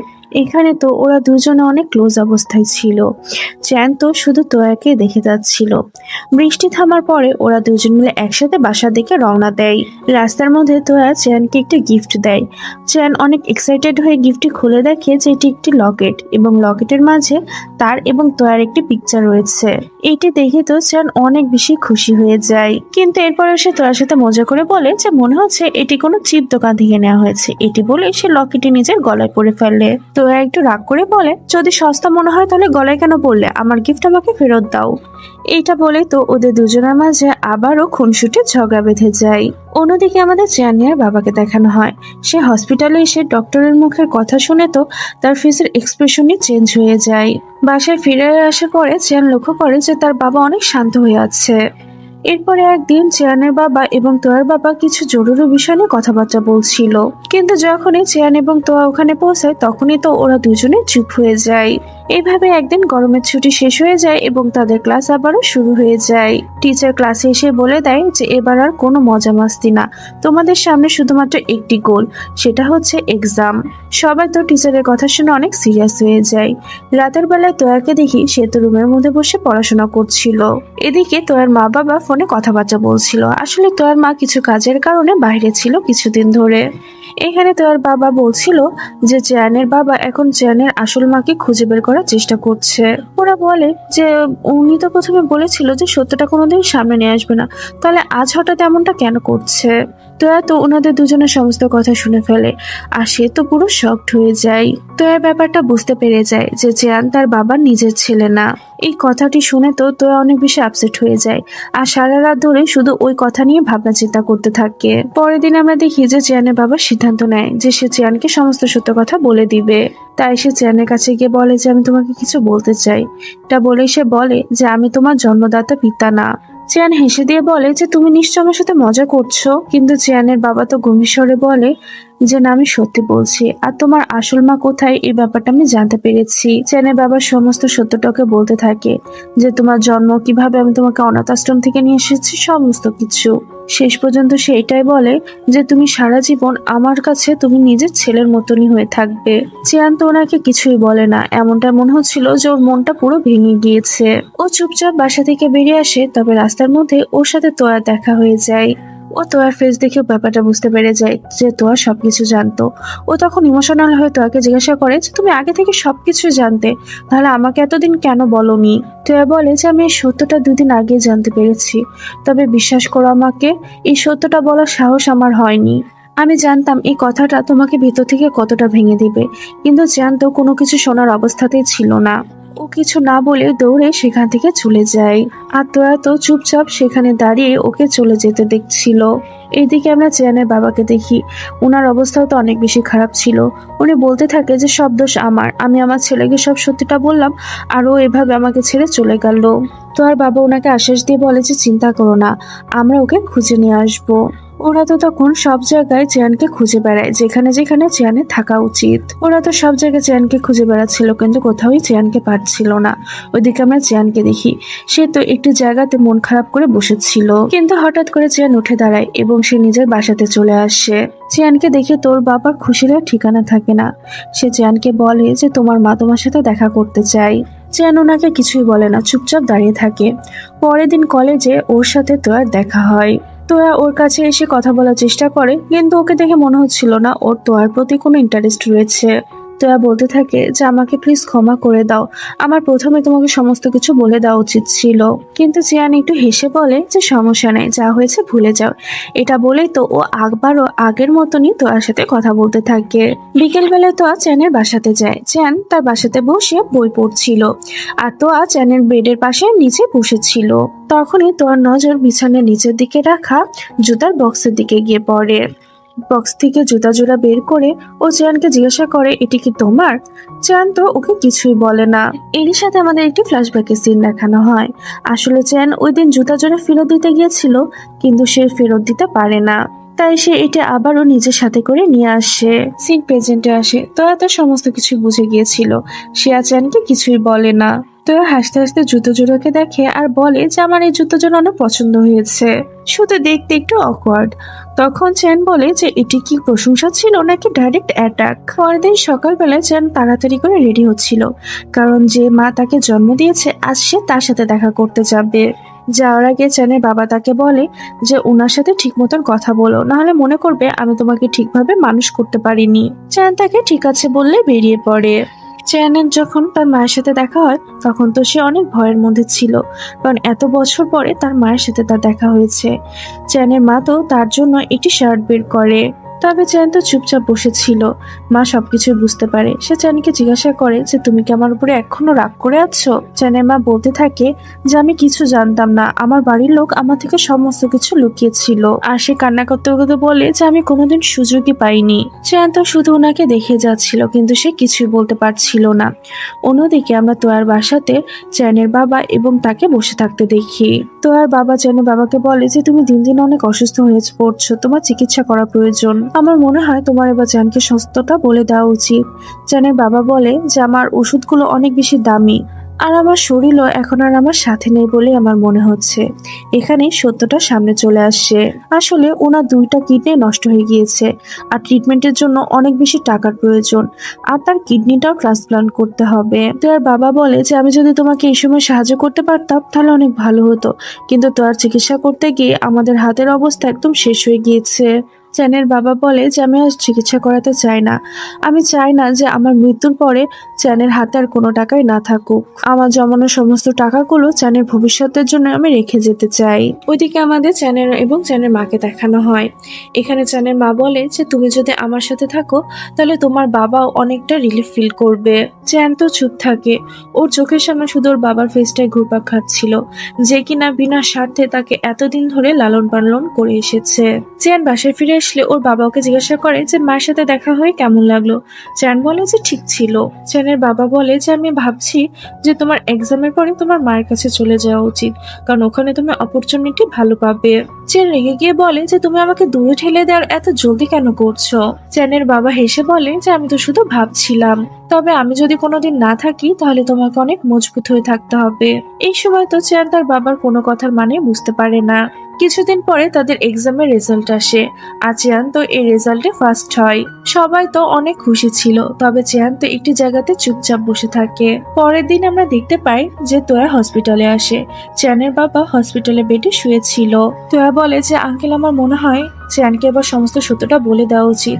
এখানে তো ওরা দুজনে অনেক ক্লোজ অবস্থায় ছিল। চ্যান তো শুধু তোয়াকে দেখে যাচ্ছিল। বৃষ্টি থামার পরে ওরা দুজন মিলে একসাথে বাসার দিকে রওনা দেয়। রাস্তার মধ্যে তোয়া চ্যানকে একটি গিফট দেয়। চ্যান অনেক এক্সাইটেড হয়ে গিফটটি খুলে দেখে যে এটি একটি লকেট এবং লকেটের মাঝে তার এবং তোয়ার একটি পিকচার রয়েছে। এটি দেখে তো চান অনেক বেশি খুশি হয়ে যায়, কিন্তু এরপরে সে তোয়ার সাথে মজা করে বলে যে মনে হচ্ছে এটি কোনো চিপ দোকান থেকে নেওয়া হয়েছে। এটি বলে সে লকেটটি নিজের গলায় পরে ফেলে। তোয়া একটু রাগ করে বলে, যদি সস্তা মনে হয় তাহলে গলায় কেন পড়লে, আমার গিফট আমাকে ফেরত দাও। এইটা বলে তো ওদের দুজনের মাঝে আবারও খুনসুটি ঝগড়া বেঁধে যায়। অন্যদিকে আমাদের চেয়ানিয়ার বাবাকে দেখানো হয়, সে হসপিটালে এসে ডক্টরের মুখের কথা শুনে তো তার ফেসের এক্সপ্রেশনই চেঞ্জ হয়ে যায়। বাসায় ফিরে আসার পরে চেয়ান লক্ষ্য করে যে তার বাবা অনেক শান্ত হয়ে আছে। এরপরে একদিন চেয়ানের বাবা এবং তোয়ার বাবা কিছু জরুরি বিষয় নিয়ে কথাবার্তা বলছিল, কিন্তু যখনই চেয়ান এবং তোয়া ওখানে পৌঁছায় তখনই তো ওরা দুজনে চুপ হয়ে যায়। এইভাবে একদিন গরমের ছুটি শেষ হয়ে যায় এবং তাদের ক্লাস আবারও শুরু হয়ে যায়। টিচার ক্লাসে এসে বলে দেয় যে এবার আর কোনো মজা মাস্তি না, তোমাদের সামনে শুধুমাত্র একটি গোল, সেটা হচ্ছে এক্সাম। সবাই তো টিচারের কথা শুনে অনেক সিরিয়াস হয়ে যায়। রাতের বেলায় তোয়াকে দেখি সে তো রুমের মধ্যে বসে পড়াশোনা করছিল। এদিকে তোয়ার মা বাবা ফোনে কথাবার্তা বলছিল। আসলে তোয়ার মা কিছু কাজের কারণে বাইরে ছিল কিছুদিন ধরে। এখানে তোয়ার বাবা বলছিল যে চেয়ানের বাবা এখন চেয়ানের আসল মাকে খুঁজে বের করার চেষ্টা করছে। ওরা বলে যে উনি তো প্রথমে বলেছিল যে সত্যটা কোনোদিন সামনে নিয়ে আসবে না, তাহলে আজ হঠাৎ এমনটা কেন করছে। তোয়া তো ওনাদের দুজনের সমস্ত কথা শুনে ফেলে, আর সে তো পুরো শকড হয়ে যায়। তোয়া ব্যাপারটা বুঝতে পেরে যায় যে চেয়ান তার বাবার নিজের ছেলে না। এই কথাটি শুনে তো তোয়া অনেক বেশি আপসেট হয়ে যায়, আর সারা রাত ধরে শুধু ওই কথা নিয়ে ভাবনা চিন্তা করতে থাকে। পরের দিন আমরা দেখি যে চেয়ানের বাবা সিদ্ধান্ত নেয় যে সে চেয়ানকে সমস্ত সত্য কথা বলে দিবে। তাই সে চেয়ানের কাছে গিয়ে বলে যে আমি তোমাকে কিছু বলতে চাই। এটা বলে সে বলে যে আমি তোমার জন্মদাতা পিতা না। চেয়ান হেসে দিয়ে বলে যে তুমি নিশ্চয় আমার সাথে মজা করছো, কিন্তু চেয়ানের বাবা তো গম্ভীর স্বরে বলে যে না, আমি সত্যি বলছি, আর তোমার আসল মা কোথায় এই ব্যাপারটা আমি জানতে পেরেছি। চেয়ানের বাবা সমস্ত সত্যটাকে বলতে থাকে যে তোমার জন্ম, কিভাবে আমি তোমাকে অনাথ আশ্রম থেকে নিয়ে এসেছি, সমস্ত কিছু। শেষ পর্যন্ত সে এটাই বলে যে তুমি সারা জীবন আমার কাছে তুমি নিজের ছেলের মতনই হয়ে থাকবে। চেয়ান তো ওনাকে কিছুই বলে না, এমনটা মনে হচ্ছিল যে ওর মনটা পুরো ভেঙে গিয়েছে। ও চুপচাপ বাসা থেকে বেরিয়ে আসে, তবে রাস্তার মধ্যে ওর সাথে তোয়ার দেখা হয়ে যায়। ও তোয়ার ফেস দেখে ব্যাপারটা বুঝতে পেরে যায় যে তোয়া সবকিছু জানতো। ও তখন ইমোশনাল হয়ে তোয়াকে জিজ্ঞাসা করে যে তুমি আগে থেকে সবকিছু জানতে, তাহলে আমাকে এতদিন কেন বলনি। তোয়া বলে যে আমি এই সত্যটা 2 দিন আগে জানতে পেরেছি, তবে বিশ্বাস করো আমাকে, এই সত্যটা বলার সাহস আমার হয়নি। আমি জানতাম এই কথাটা তোমাকে ভিতর থেকে কতটা ভেঙে দিবে, কিন্তু জানতো কোনো কিছু শোনার অবস্থাতেই ছিল না। ও কিছু না বলে দৌড়ে সেখান থেকে চলে যায়, আর তোরা তো চুপচাপ সেখানে দাঁড়িয়ে ওকে চলে যেতে দেখছিল। এইদিকে আমরা চেয়ানের বাবাকে দেখি, ওনার অবস্থাও তো অনেক বেশি খারাপ ছিল। উনি বলতে থাকে যে সব দোষ আমার, আমি আমার ছেলেকে সব সত্যিটা বললাম আর ও এভাবে আমাকে ছেড়ে চলে গেল। তো আর বাবা ওনাকে আশ্বাস দিয়ে বলে যে চিন্তা করো না, আমরা ওকে খুঁজে নিয়ে আসবো। ওরা তো তখন সব জায়গায় চেয়ানকে খুঁজে বেড়ায়, যেখানে যেখানে চেয়ানের থাকা উচিত। ওরা তো সব জায়গায় চেয়ানকে খুঁজে বেড়াচ্ছিল, কিন্তু কোথাওই চেয়ানকে পাচ্ছিল না। ওইদিকে আমরা চেয়ানকে দেখি, সে তো একটি জায়গাতে মন খারাপ করে বসেছিল, কিন্তু হঠাৎ করে চেয়ান উঠে দাঁড়ায় এবং সে নিজের বাসাতে চলে আসে। চেয়ানকে দেখে তোর বাবার খুশির আর ঠিকানা থাকে না। সে চেয়ানকে বলে যে তোমার মা তোমার সাথে দেখা করতে চাই। চেয়ান ওনাকে কিছুই বলে না, চুপচাপ দাঁড়িয়ে থাকে। পরের দিন কলেজে ওর সাথে তোয়ার দেখা হয়। তোয়া ওর কাছে এসে কথা বলার চেষ্টা করে, কিন্তু ওকে দেখে মনে হচ্ছিল না ওর তোয়ার প্রতি কোনো ইন্টারেস্ট রয়েছে। তোয়া বলতে থাকে যে আমাকে প্লিজ ক্ষমা করে দাও, আমার প্রথমে তোমাকে সমস্ত কিছু বলে দেওয়া উচিত ছিল। কিন্তু চিয়ান একটু হেসে বলে যে সমস্যা নেই, যা হয়েছে ভুলে যাও। এটা বলেই তো ও আবারও আগের মতনই তোয়ার সাথে কথা বলতে থাকে। বিকেল বেলায় তোয়া চ্যানের বাসাতে যায়। চ্যান তার বাসাতে বসে বই পড়ছিল, আর তোয়া চ্যানের বেডের পাশে নিচে বসেছিল। তখনই তোয়ার নজর বিছানার নিচের দিকে রাখা জুতার বক্সের দিকে গিয়ে পড়ে। বক্স থেকে জুতা জোড়া বের করে ও চেয়ানকে জিজ্ঞাসা করে এটি কি তোমার। চেয়ান তো ওকে কিছুই বলে না। এরই সাথে আমাদের একটি ফ্ল্যাশব্যাকের সিন দেখানো হয়। আসলে চেয়ান ওই দিন জুতা জোড়া ফেরত দিতে গিয়েছিল, কিন্তু সে ফেরত দিতে পারে না, তাই সে এটা আবারও নিজের সাথে করে নিয়ে আসে। সিন প্রেজেন্টে আসে। তোরা তো সমস্ত কিছু বুঝে গিয়েছিল, সে আর চেয়ানকে কিছুই বলে না। তোরা হাসতে হাসতে জুতো জোড়াকে দেখে আর বলে যে আমার এই জুতো জোড়া অনেক পছন্দ হয়েছে, শুধু দেখতে একটু অকওয়ার্ড। তখন চ্যান বলে যে এটি কি প্রশংসা ছিল নাকি ডাইরেক্ট অ্যাটাক। পরের দিন সকালবেলা চ্যান তাড়াতাড়ি করে রেডি হচ্ছিল, কারণ যে মা তাকে জন্ম দিয়েছে আজ সে তার সাথে দেখা করতে যাবে। যাওয়ার আগে চ্যানের বাবা তাকে বলে যে ওনার সাথে ঠিক মতন কথা বলো, নাহলে মনে করবে আমি তোমাকে ঠিকভাবে মানুষ করতে পারিনি। চ্যান তাকে ঠিক আছে বললে বেরিয়ে পড়ে। চেয়ানের যখন তার মায়ের সাথে দেখা হয় তখন তো সে অনেক ভয়ের মধ্যে ছিল, কারণ এত বছর পরে তার মায়ের সাথে তার দেখা হয়েছে। চেয়ানের মা তো তার জন্য একটি শার্ট বের করে, তবে চেয়ান তো চুপচাপ বসেছিল। মা সবকিছু বুঝতে পারে। সে চেয়ানকে জিজ্ঞাসা করে যে তুমি কি আমার উপরে এখনো রাগ করে আছো। চেয়ানের মা বলতে থাকে যে আমি কিছু জানতাম না, আমার বাড়ির লোক আমার থেকে সমস্ত কিছু লুকিয়েছিল। আর সে কান্না করতে করতে বলে যে আমি কোনোদিন সুযোগই পাইনি। চেয়ান তো শুধু ওনাকে দেখে যাচ্ছিল, কিন্তু সে কিছুই বলতে পারছিল না। অন্যদিকে আমরা তোয়ার বাসাতে চেয়ানের বাবা এবং তাকে বসে থাকতে দেখি। তোয়ার বাবা চেয়ানের বাবাকে বলে যে তুমি দিন দিন অনেক অসুস্থ হয়ে পড়ছো, তোমার চিকিৎসা করা প্রয়োজন। আমার মনে হয় তোমার এবার চেয়ানকে সত্যটা বলে দেওয়া উচিত। চেয়ানের বাবা বলে যে আমার ওষুধগুলো অনেক বেশি দামি, আর আমার শরীরও এখন আর আমার সাথে নেই বলে আমার মনে হচ্ছে। এখানে সত্যটা সামনে চলে আসছে। আসলে ওনার 2টা কিডনি নষ্ট হয়ে গিয়েছে, আর ট্রিটমেন্টের জন্য অনেক বেশি টাকার প্রয়োজন, আর তার কিডনিটাও ট্রান্সপ্লান্ট করতে হবে। তোর বাবা বলে যে আমি যদি তোমাকে এই সময় সাহায্য করতে পারতাম তাহলে অনেক ভালো হতো, কিন্তু তোর চিকিৎসা করতে গিয়ে আমাদের হাতের অবস্থা একদম শেষ হয়ে গিয়েছে। চেনের বাবা বলে যে আমি আর চিকিৎসা করাতে চাই না। আমি চাই না যে আমার মৃত্যুর পরে চ্যানের হাতে আর কোনো টাকাই না থাকুক। আমার জমানো সমস্ত টাকাগুলো চ্যানের ভবিষ্যতের জন্য আমি রেখে যেতে চাই। ওইদিকে আমাদের চ্যানের এবং চ্যানের মাকে দেখানো হয়। এখানে চ্যানের মা বলে যে তুমি যদি আমার সাথে থাকো তাহলে তোমার বাবাও অনেকটা রিলিফ ফিল করবে। চ্যান তো চুপ থাকে। ওর চোখের সামনে শুধু ওর বাবার ফেসটাই ঘুরপাক খাচ্ছিল, যে কিনা বিনা স্বার্থে তাকে এতদিন ধরে লালন পালন করে এসেছে। চ্যান বাসায় ফিরে আসলে ওর বাবা ওকে জিজ্ঞাসা করে যে মায়ের সাথে দেখা হয়ে কেমন লাগলো। চ্যান বলে যে ঠিক ছিল। চ্যানের বাবা বলে যে আমি ভাবছি যে তোমার এক্সামের পরে তোমার মায়ের কাছে চলে যাওয়া উচিত, কারণ ওখানে তুমি অপরচুনিটি ভালো পাবে। চ্যান রেগে গিয়ে বলে যে তুমি আমাকে দূরে ঠেলে দেওয়ার এত জলদি কেন করছো। চ্যানের বাবা হেসে বলে যে আমি তো শুধু ভাবছিলাম, তবে আমি যদি কোনোদিন না থাকি তাহলে তোমাকে অনেক মজবুত হয়ে থাকতে হবে। এই সময় তো চ্যান তার বাবার কোনো কথার মানে বুঝতে পারে না। কিছুদিন পরে তাদের এক্সামের রেজাল্ট আসে, আর চেয়ান তো এই রেজাল্টে ফার্স্ট হয়। সবাই তো অনেক খুশি ছিল, তবে চেয়ান তো একটি জায়গাতে চুপচাপ বসে থাকে। পরের দিন আমরা দেখতে পাই যে তোয়া হসপিটালে আসে। চেয়ানের বাবা হসপিটালে বেডে শুয়েছিল। তোয়া বলে যে আঙ্কেল আমার মনে হয় চেয়ানকে এবার সমস্ত সত্যটা বলে দেওয়া উচিত।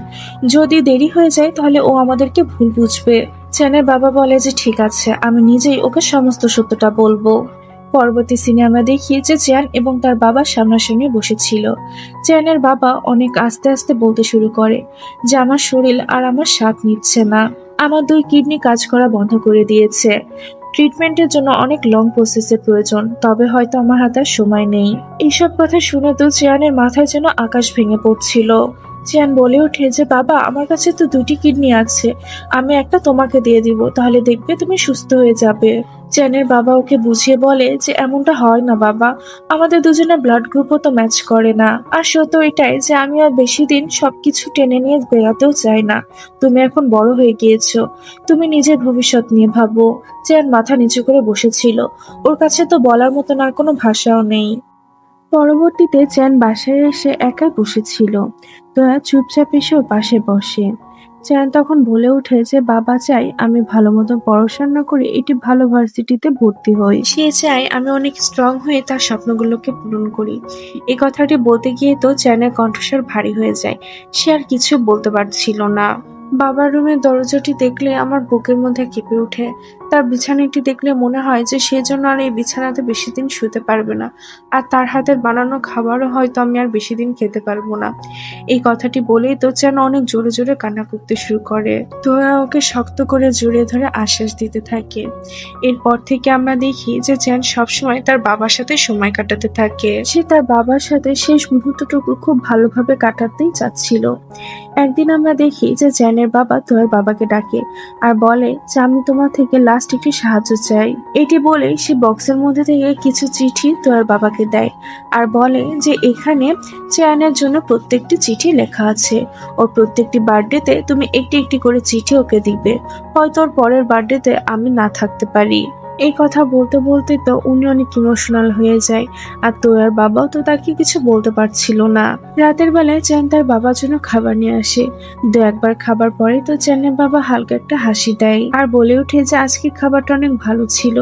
যদি দেরি হয়ে যায় তাহলে ও আমাদেরকে ভুল বুঝবে। চেয়ানের বাবা বলে যে ঠিক আছে, আমি নিজেই ওকে সমস্ত সত্যটা বলবো। পরবর্তী সিনে আমরা দেখি যে চেয়ান এবং তার বাবা সামনাসামনি বসেছিল। চেয়ানের বাবা অনেক আস্তে আস্তে বলতে শুরু করে যে আমার শরীর আর আমার স্বাদ নিচ্ছে না, আমার 2 কিডনি কাজ করা বন্ধ করে দিয়েছে, ট্রিটমেন্টের জন্য অনেক লং প্রসেসের প্রয়োজন, তবে হয়তো আমার হাতে আর সময় নেই। এইসব কথা শুনে তো চেয়ানের মাথায় যেন আকাশ ভেঙে পড়ছিল। চেয়ান বলে ওঠে যে বাবা আমার কাছে তো 2টি কিডনি আছে, আমি একটা তোমাকে দিয়ে দিব, তাহলে দেখবে তুমি সুস্থ হয়ে যাবে। চেয়ানের বাবা ওকে বুঝিয়ে বলে যে এমনটা হয় না বাবা, আমাদের দুজনের ব্লাড গ্রুপও তো ম্যাচ করে না। আর সত্য এটাই যে আমি আর বেশি দিন সবকিছু টেনে নিয়ে বেড়াতেও চাই না। তুমি এখন বড় হয়ে গিয়েছো, তুমি নিজের ভবিষ্যৎ নিয়ে ভাবো। চেয়ান মাথা নিচু করে বসেছিল, ওর কাছে তো বলার মতন আর কোনো ভাষাও নেই। পরবর্তীতে চ্যান বাসায় এসে একাই বসেছিল। তোয়া চুপচাপ এসে ওর পাশে বসে। চ্যান তখন বলে ওঠে যে বাবা চাই আমি ভালো মতো পড়াশোনা করে একটি ভালো ভার্সিটিতে ভর্তি হই। সে চায় আমি অনেক স্ট্রং হয়ে তার স্বপ্নগুলোকে পূরণ করি। এই কথাটি বলতে গিয়ে তো চ্যানের কণ্ঠস্বর ভারী হয়ে যায়। সে আর কিছু বলতে পারছিল না। বাবার রুমের দরজাটি দেখলে আমার বুকের মধ্যে কেঁপে ওঠে। তার বিছানাটি দেখলে মনে হয় যে সে জন্য আর এই বিছানাতে বেশি দিন শুতে পারবে না, আর তার হাতের বানানো খাবারও হয়তো আমি আর বেশি দিন খেতে পারবো না। এই কথাটি বলেই তো যেন অনেক জোরে জোরে কান্না করতে শুরু করে। তোয়া ওকে শক্ত করে জড়িয়ে ধরে আশ্বাস দিতে থাকে। এরপর থেকে আমরা দেখি যে চ্যান সবসময় তার বাবার সাথে সময় কাটাতে থাকে। সে তার বাবার সাথে শেষ মুহূর্তটুকু খুব ভালোভাবে কাটাতেই চাচ্ছিল। একদিন আমরা দেখি যে চ্যানের বাবা তোয়ার বাবাকে ডাকে আর বলে যে আমি তোমার থেকে লাস্ট একটি সাহায্য চাই। এটি বলে সে বক্সের মধ্যে থেকে কিছু চিঠি তোয়ার বাবাকে দেয় আর বলে যে এখানে চ্যানের জন্য প্রত্যেকটি চিঠি লেখা আছে। ওর প্রত্যেকটি বার্থডেতে তুমি একটি একটি করে চিঠি ওকে দিবে, হয়তো ওর পরের বার্থডেতে আমি না থাকতে পারি। এই কথা বলতে বলতে তো উনি অনেক ইমোশনাল হয়ে যায়, আর তোয়ার বাবাও তো তাকে কিছু বলতে পারছিল না। রাতের বেলায় চ্যান তার বাবার জন্য খাবার নিয়ে আসে। 2-1 বার খাবার পরে তো চ্যানের বাবা হালকা একটা হাসি দেয় আর বলে ওঠে যে আজকে খাবারটা অনেক ভালো ছিল।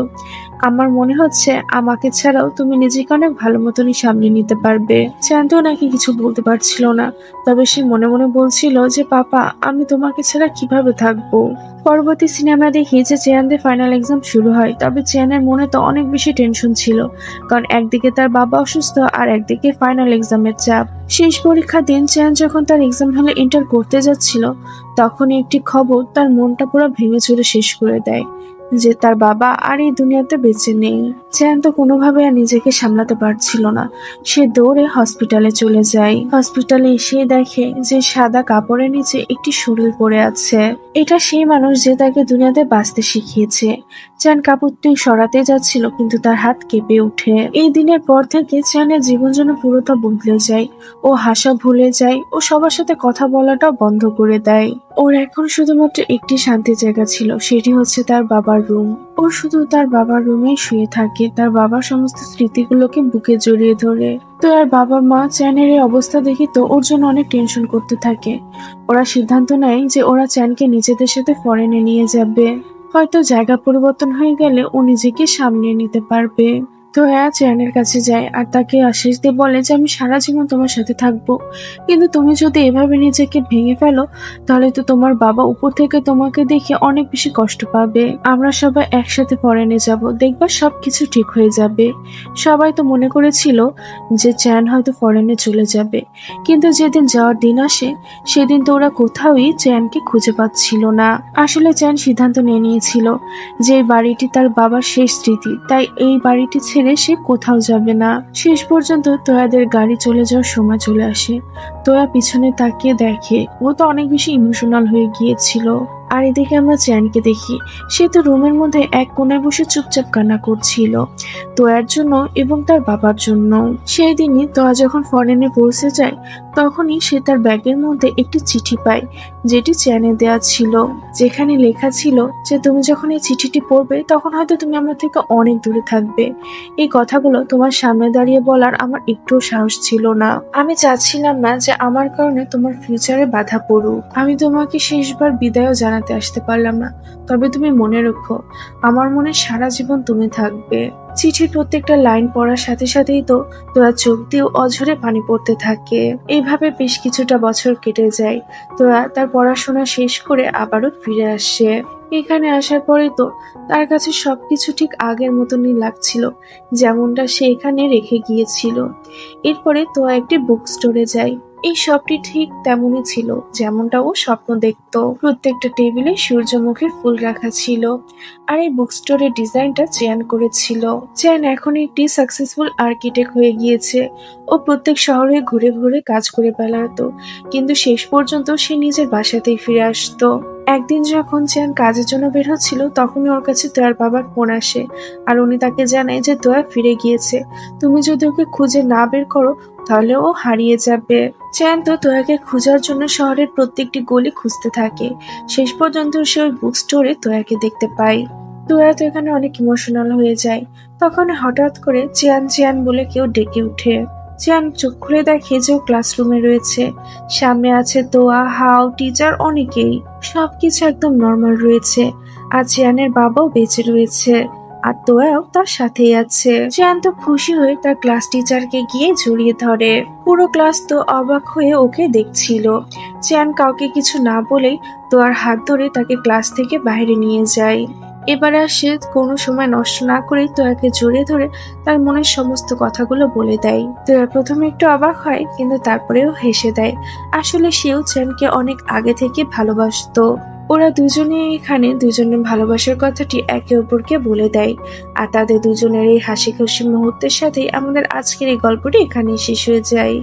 আমার মনে হচ্ছে আমাকে ছাড়াও তুমি নিজেকে অনেক ভালো মতনই সামলে নিতে পারবে। চ্যানও নাকি কিছু বলতে পারছিল না, তবে সে মনে মনে বলছিল যে পাপা, আমি তোমাকে ছাড়া কিভাবে থাকবো। পরবর্তী সিনেমা দেখি যে চেয়ানদের ফাইনাল এক্সাম শুরু হয়, তবে চেয়ানের মনে তো অনেক বেশি টেনশন ছিল, কারণ একদিকে তার বাবা অসুস্থ আর একদিকে ফাইনাল এক্সামের চাপ। শেষ পরীক্ষার দিন চেয়ান যখন তার এক্সাম হলে এন্টার করতে যাচ্ছিল, তখনই একটি খবর তার মনটা পুরো ভেঙে চুরে শেষ করে দেয়, যে তার বাবা আর এই দুনিয়াতে বেঁচে নেই। চেয়ান তো কোনোভাবে আর নিজেকে সামলাতে পারছিল না। সে দৌড়ে হসপিটালে চলে যায়। হসপিটালে এসে দেখে যে সাদা কাপড়ের নিচে একটি শরীর পড়ে আছে। এটা সেই মানুষ যে তাকে দুনিয়াতে বাঁচতে শিখিয়েছে। চ্যান কাপড়টি সরাতে যাচ্ছিল, কিন্তু তার হাত কেঁপে ওঠে। এই দিনের পর থেকে চ্যানের জীবন যেন পুরোটা বদলে যায়। ও হাসা ভুলে যায়, ও সবার সাথে কথা বলাটাও বন্ধ করে দেয়। ওর এখন শুধুমাত্র একটি শান্তির জায়গা ছিল, সেটি হচ্ছে তার বাবার রুম। ও শুধু তার বাবার রুমেই শুয়ে থাকে, তার বাবার সমস্ত স্মৃতিগুলোকে বুকে জড়িয়ে ধরে। তো আর বাবা মা চ্যানের এই অবস্থা দেখে তো ওর জন্য অনেক টেনশন করতে থাকে। ওরা সিদ্ধান্ত নেয় যে ওরা চ্যানকে নিজেদের সাথে ফরেনে নিয়ে যাবে। হয়তো জায়গা পরিবর্তন হয়ে গেলে ও নিজেকে সামলিয়ে নিতে পারবে। তো হ্যাঁ, চ্যানের কাছে যায় আর তাকে আশ্বাস দিয়ে বলে যে আমি সারা জীবন তোমার সাথে থাকবো, কিন্তু তুমি যদি এভাবে নিজেকে ভেঙে ফেলো, তাহলে তো তোমার বাবা উপর থেকে তোমাকে দেখে অনেক বেশি কষ্ট পাবে। আমরা সবাই একসাথে ফরেনে যাব, দেখবা সবকিছু ঠিক হয়ে যাবে। সবাই তো মনে করেছিল যে চ্যান হয়তো ফরেনে চলে যাবে, কিন্তু যেদিন যাওয়ার দিন আসে, সেদিন তো ওরা কোথাওই চ্যানকে খুঁজে পাচ্ছিল না। আসলে চ্যান সিদ্ধান্ত নিয়ে নিয়েছিল যে এই বাড়িটি তার বাবার শেষ স্মৃতি, তাই এই বাড়িটি ছেড়ে সে কোথাও যাবে না। শেষ পর্যন্ত তোয়াদের গাড়ি চলে যাওয়ার সময় চলে আসে। তোয়া পিছনে তাকিয়ে দেখে ও তো অনেক বেশি ইমোশনাল হয়ে গিয়েছিল। আর এদিকে আমরা চ্যানকে দেখি, সে তো রুমের মধ্যে এক কোণায় বসে চুপচাপ কান্না করছিল, তোয়ার জন্য এবং তার বাবার জন্য। সেই দিনই তোয়া যখন ফরেনে পৌঁছে যায়, তখনই সে তার ব্যাগের মধ্যে একটি চিঠি পায়, যেটি চ্যানে দেয়া ছিল, যেখানে লেখা ছিল যে তুমি যখন এই চিঠিটি পড়বে তখন হয়তো তুমি আমার থেকে অনেক দূরে থাকবে। এই কথাগুলো তোমার সামনে দাঁড়িয়ে বলার আমার একটুও সাহস ছিল না। আমি চাচ্ছিলাম না যে আমার কারণে তোমার ফিউচারে বাধা পড়ুক। আমি তোমাকে শেষবার বিদায়ও জানাতে আসতে পারলাম না, তবে তুমি মনে রেখো, আমার মনে সারা জীবন তুমি থাকবে। চিঠির প্রত্যেকটা লাইন পড়ার সাথে সাথেই তো তোরা চোখ দিয়ে অঝরে পানি পড়তে থাকে। এইভাবে বেশ কিছুটা বছর কেটে যায়। তোরা তার পড়াশোনা শেষ করে আবারও ফিরে আসে। এখানে আসার পরে তো তার কাছে সবকিছু ঠিক আগের মতনই লাগছিল, যেমনটা সে এখানে রেখে গিয়েছিল। এরপরে তো একটি বুক স্টোরে যায়। এই শপটি ঠিক তেমনই ছিল যেমনটা ও স্বপ্ন দেখতো। প্রত্যেকটা টেবিলে সূর্যমুখীর ফুল রাখা ছিল, আর এই বুক স্টোরের ডিজাইনটা চেয়ান করেছিল। চেয়ান এখন একটি সাকসেসফুল আর্কিটেক্ট হয়ে গিয়েছে। ও প্রত্যেক শহরে ঘুরে ঘুরে কাজ করে বেড়াতো, কিন্তু শেষ পর্যন্ত সে নিজের বাসাতেই ফিরে আসতো। একদিন যখন চেয়ান কাজের জন্য বের হচ্ছিল, তখনই ওর কাছে তোয়ার বাবার ফোন আসে, আর উনি তাকে জানায় যে তোয়া ফিরে গিয়েছে। তুমি যদি ওকে খুঁজে না বের করো, তাহলে ও হারিয়ে যাবে। চেয়ান তো তোয়াকে খোঁজার জন্য শহরের প্রত্যেকটি গলি খুঁজতে থাকে। শেষ পর্যন্ত সে ওই বুক স্টোরে তোয়াকে দেখতে পায়। তোয়া তো এখানে অনেক ইমোশনাল হয়ে যায়। তখন হঠাৎ করে চিয়ান চিয়ান বলে কেউ ডেকে উঠে। চিয়ান চোখ খুলে দেখে যে ও ক্লাসরুমে রয়েছে। সামনে আছে তোয়া, হাও, টিচার, অনেকেই। সবকিছু একদম নর্মাল রয়েছে, আর চিয়ানের বাবাও বেঁচে রয়েছে, আর তোয়াও তার সাথেই আছে। চিয়ান তো খুশি হয়ে তার ক্লাস টিচারকে গিয়ে জড়িয়ে ধরে। পুরো ক্লাস তো অবাক হয়ে ওকে দেখছিল। চিয়ান কাউকে কিছু না বলেই তোয়ার হাত ধরে তাকে ক্লাস থেকে বাইরে নিয়ে যায়। এবার আর সে কোনো সময় নষ্ট না করে তোয়াকে জড়িয়ে ধরে তার মনের সমস্ত কথাগুলো বলে দেয়। তোয়া প্রথমে একটু অবাক হয়, কিন্তু তারপরেও হেসে দেয়। আসলে সেও চ্যানকে অনেক আগে থেকে ভালোবাসতো। ওরা দুজনে এখানে দুজনের ভালোবাসার কথাটি একে অপরকে বলে দেয়, আর তাদের দুজনের এই হাসি খুশি মুহূর্তের সাথেই আমাদের আজকের এই গল্পটি এখানেই শেষ হয়ে যায়।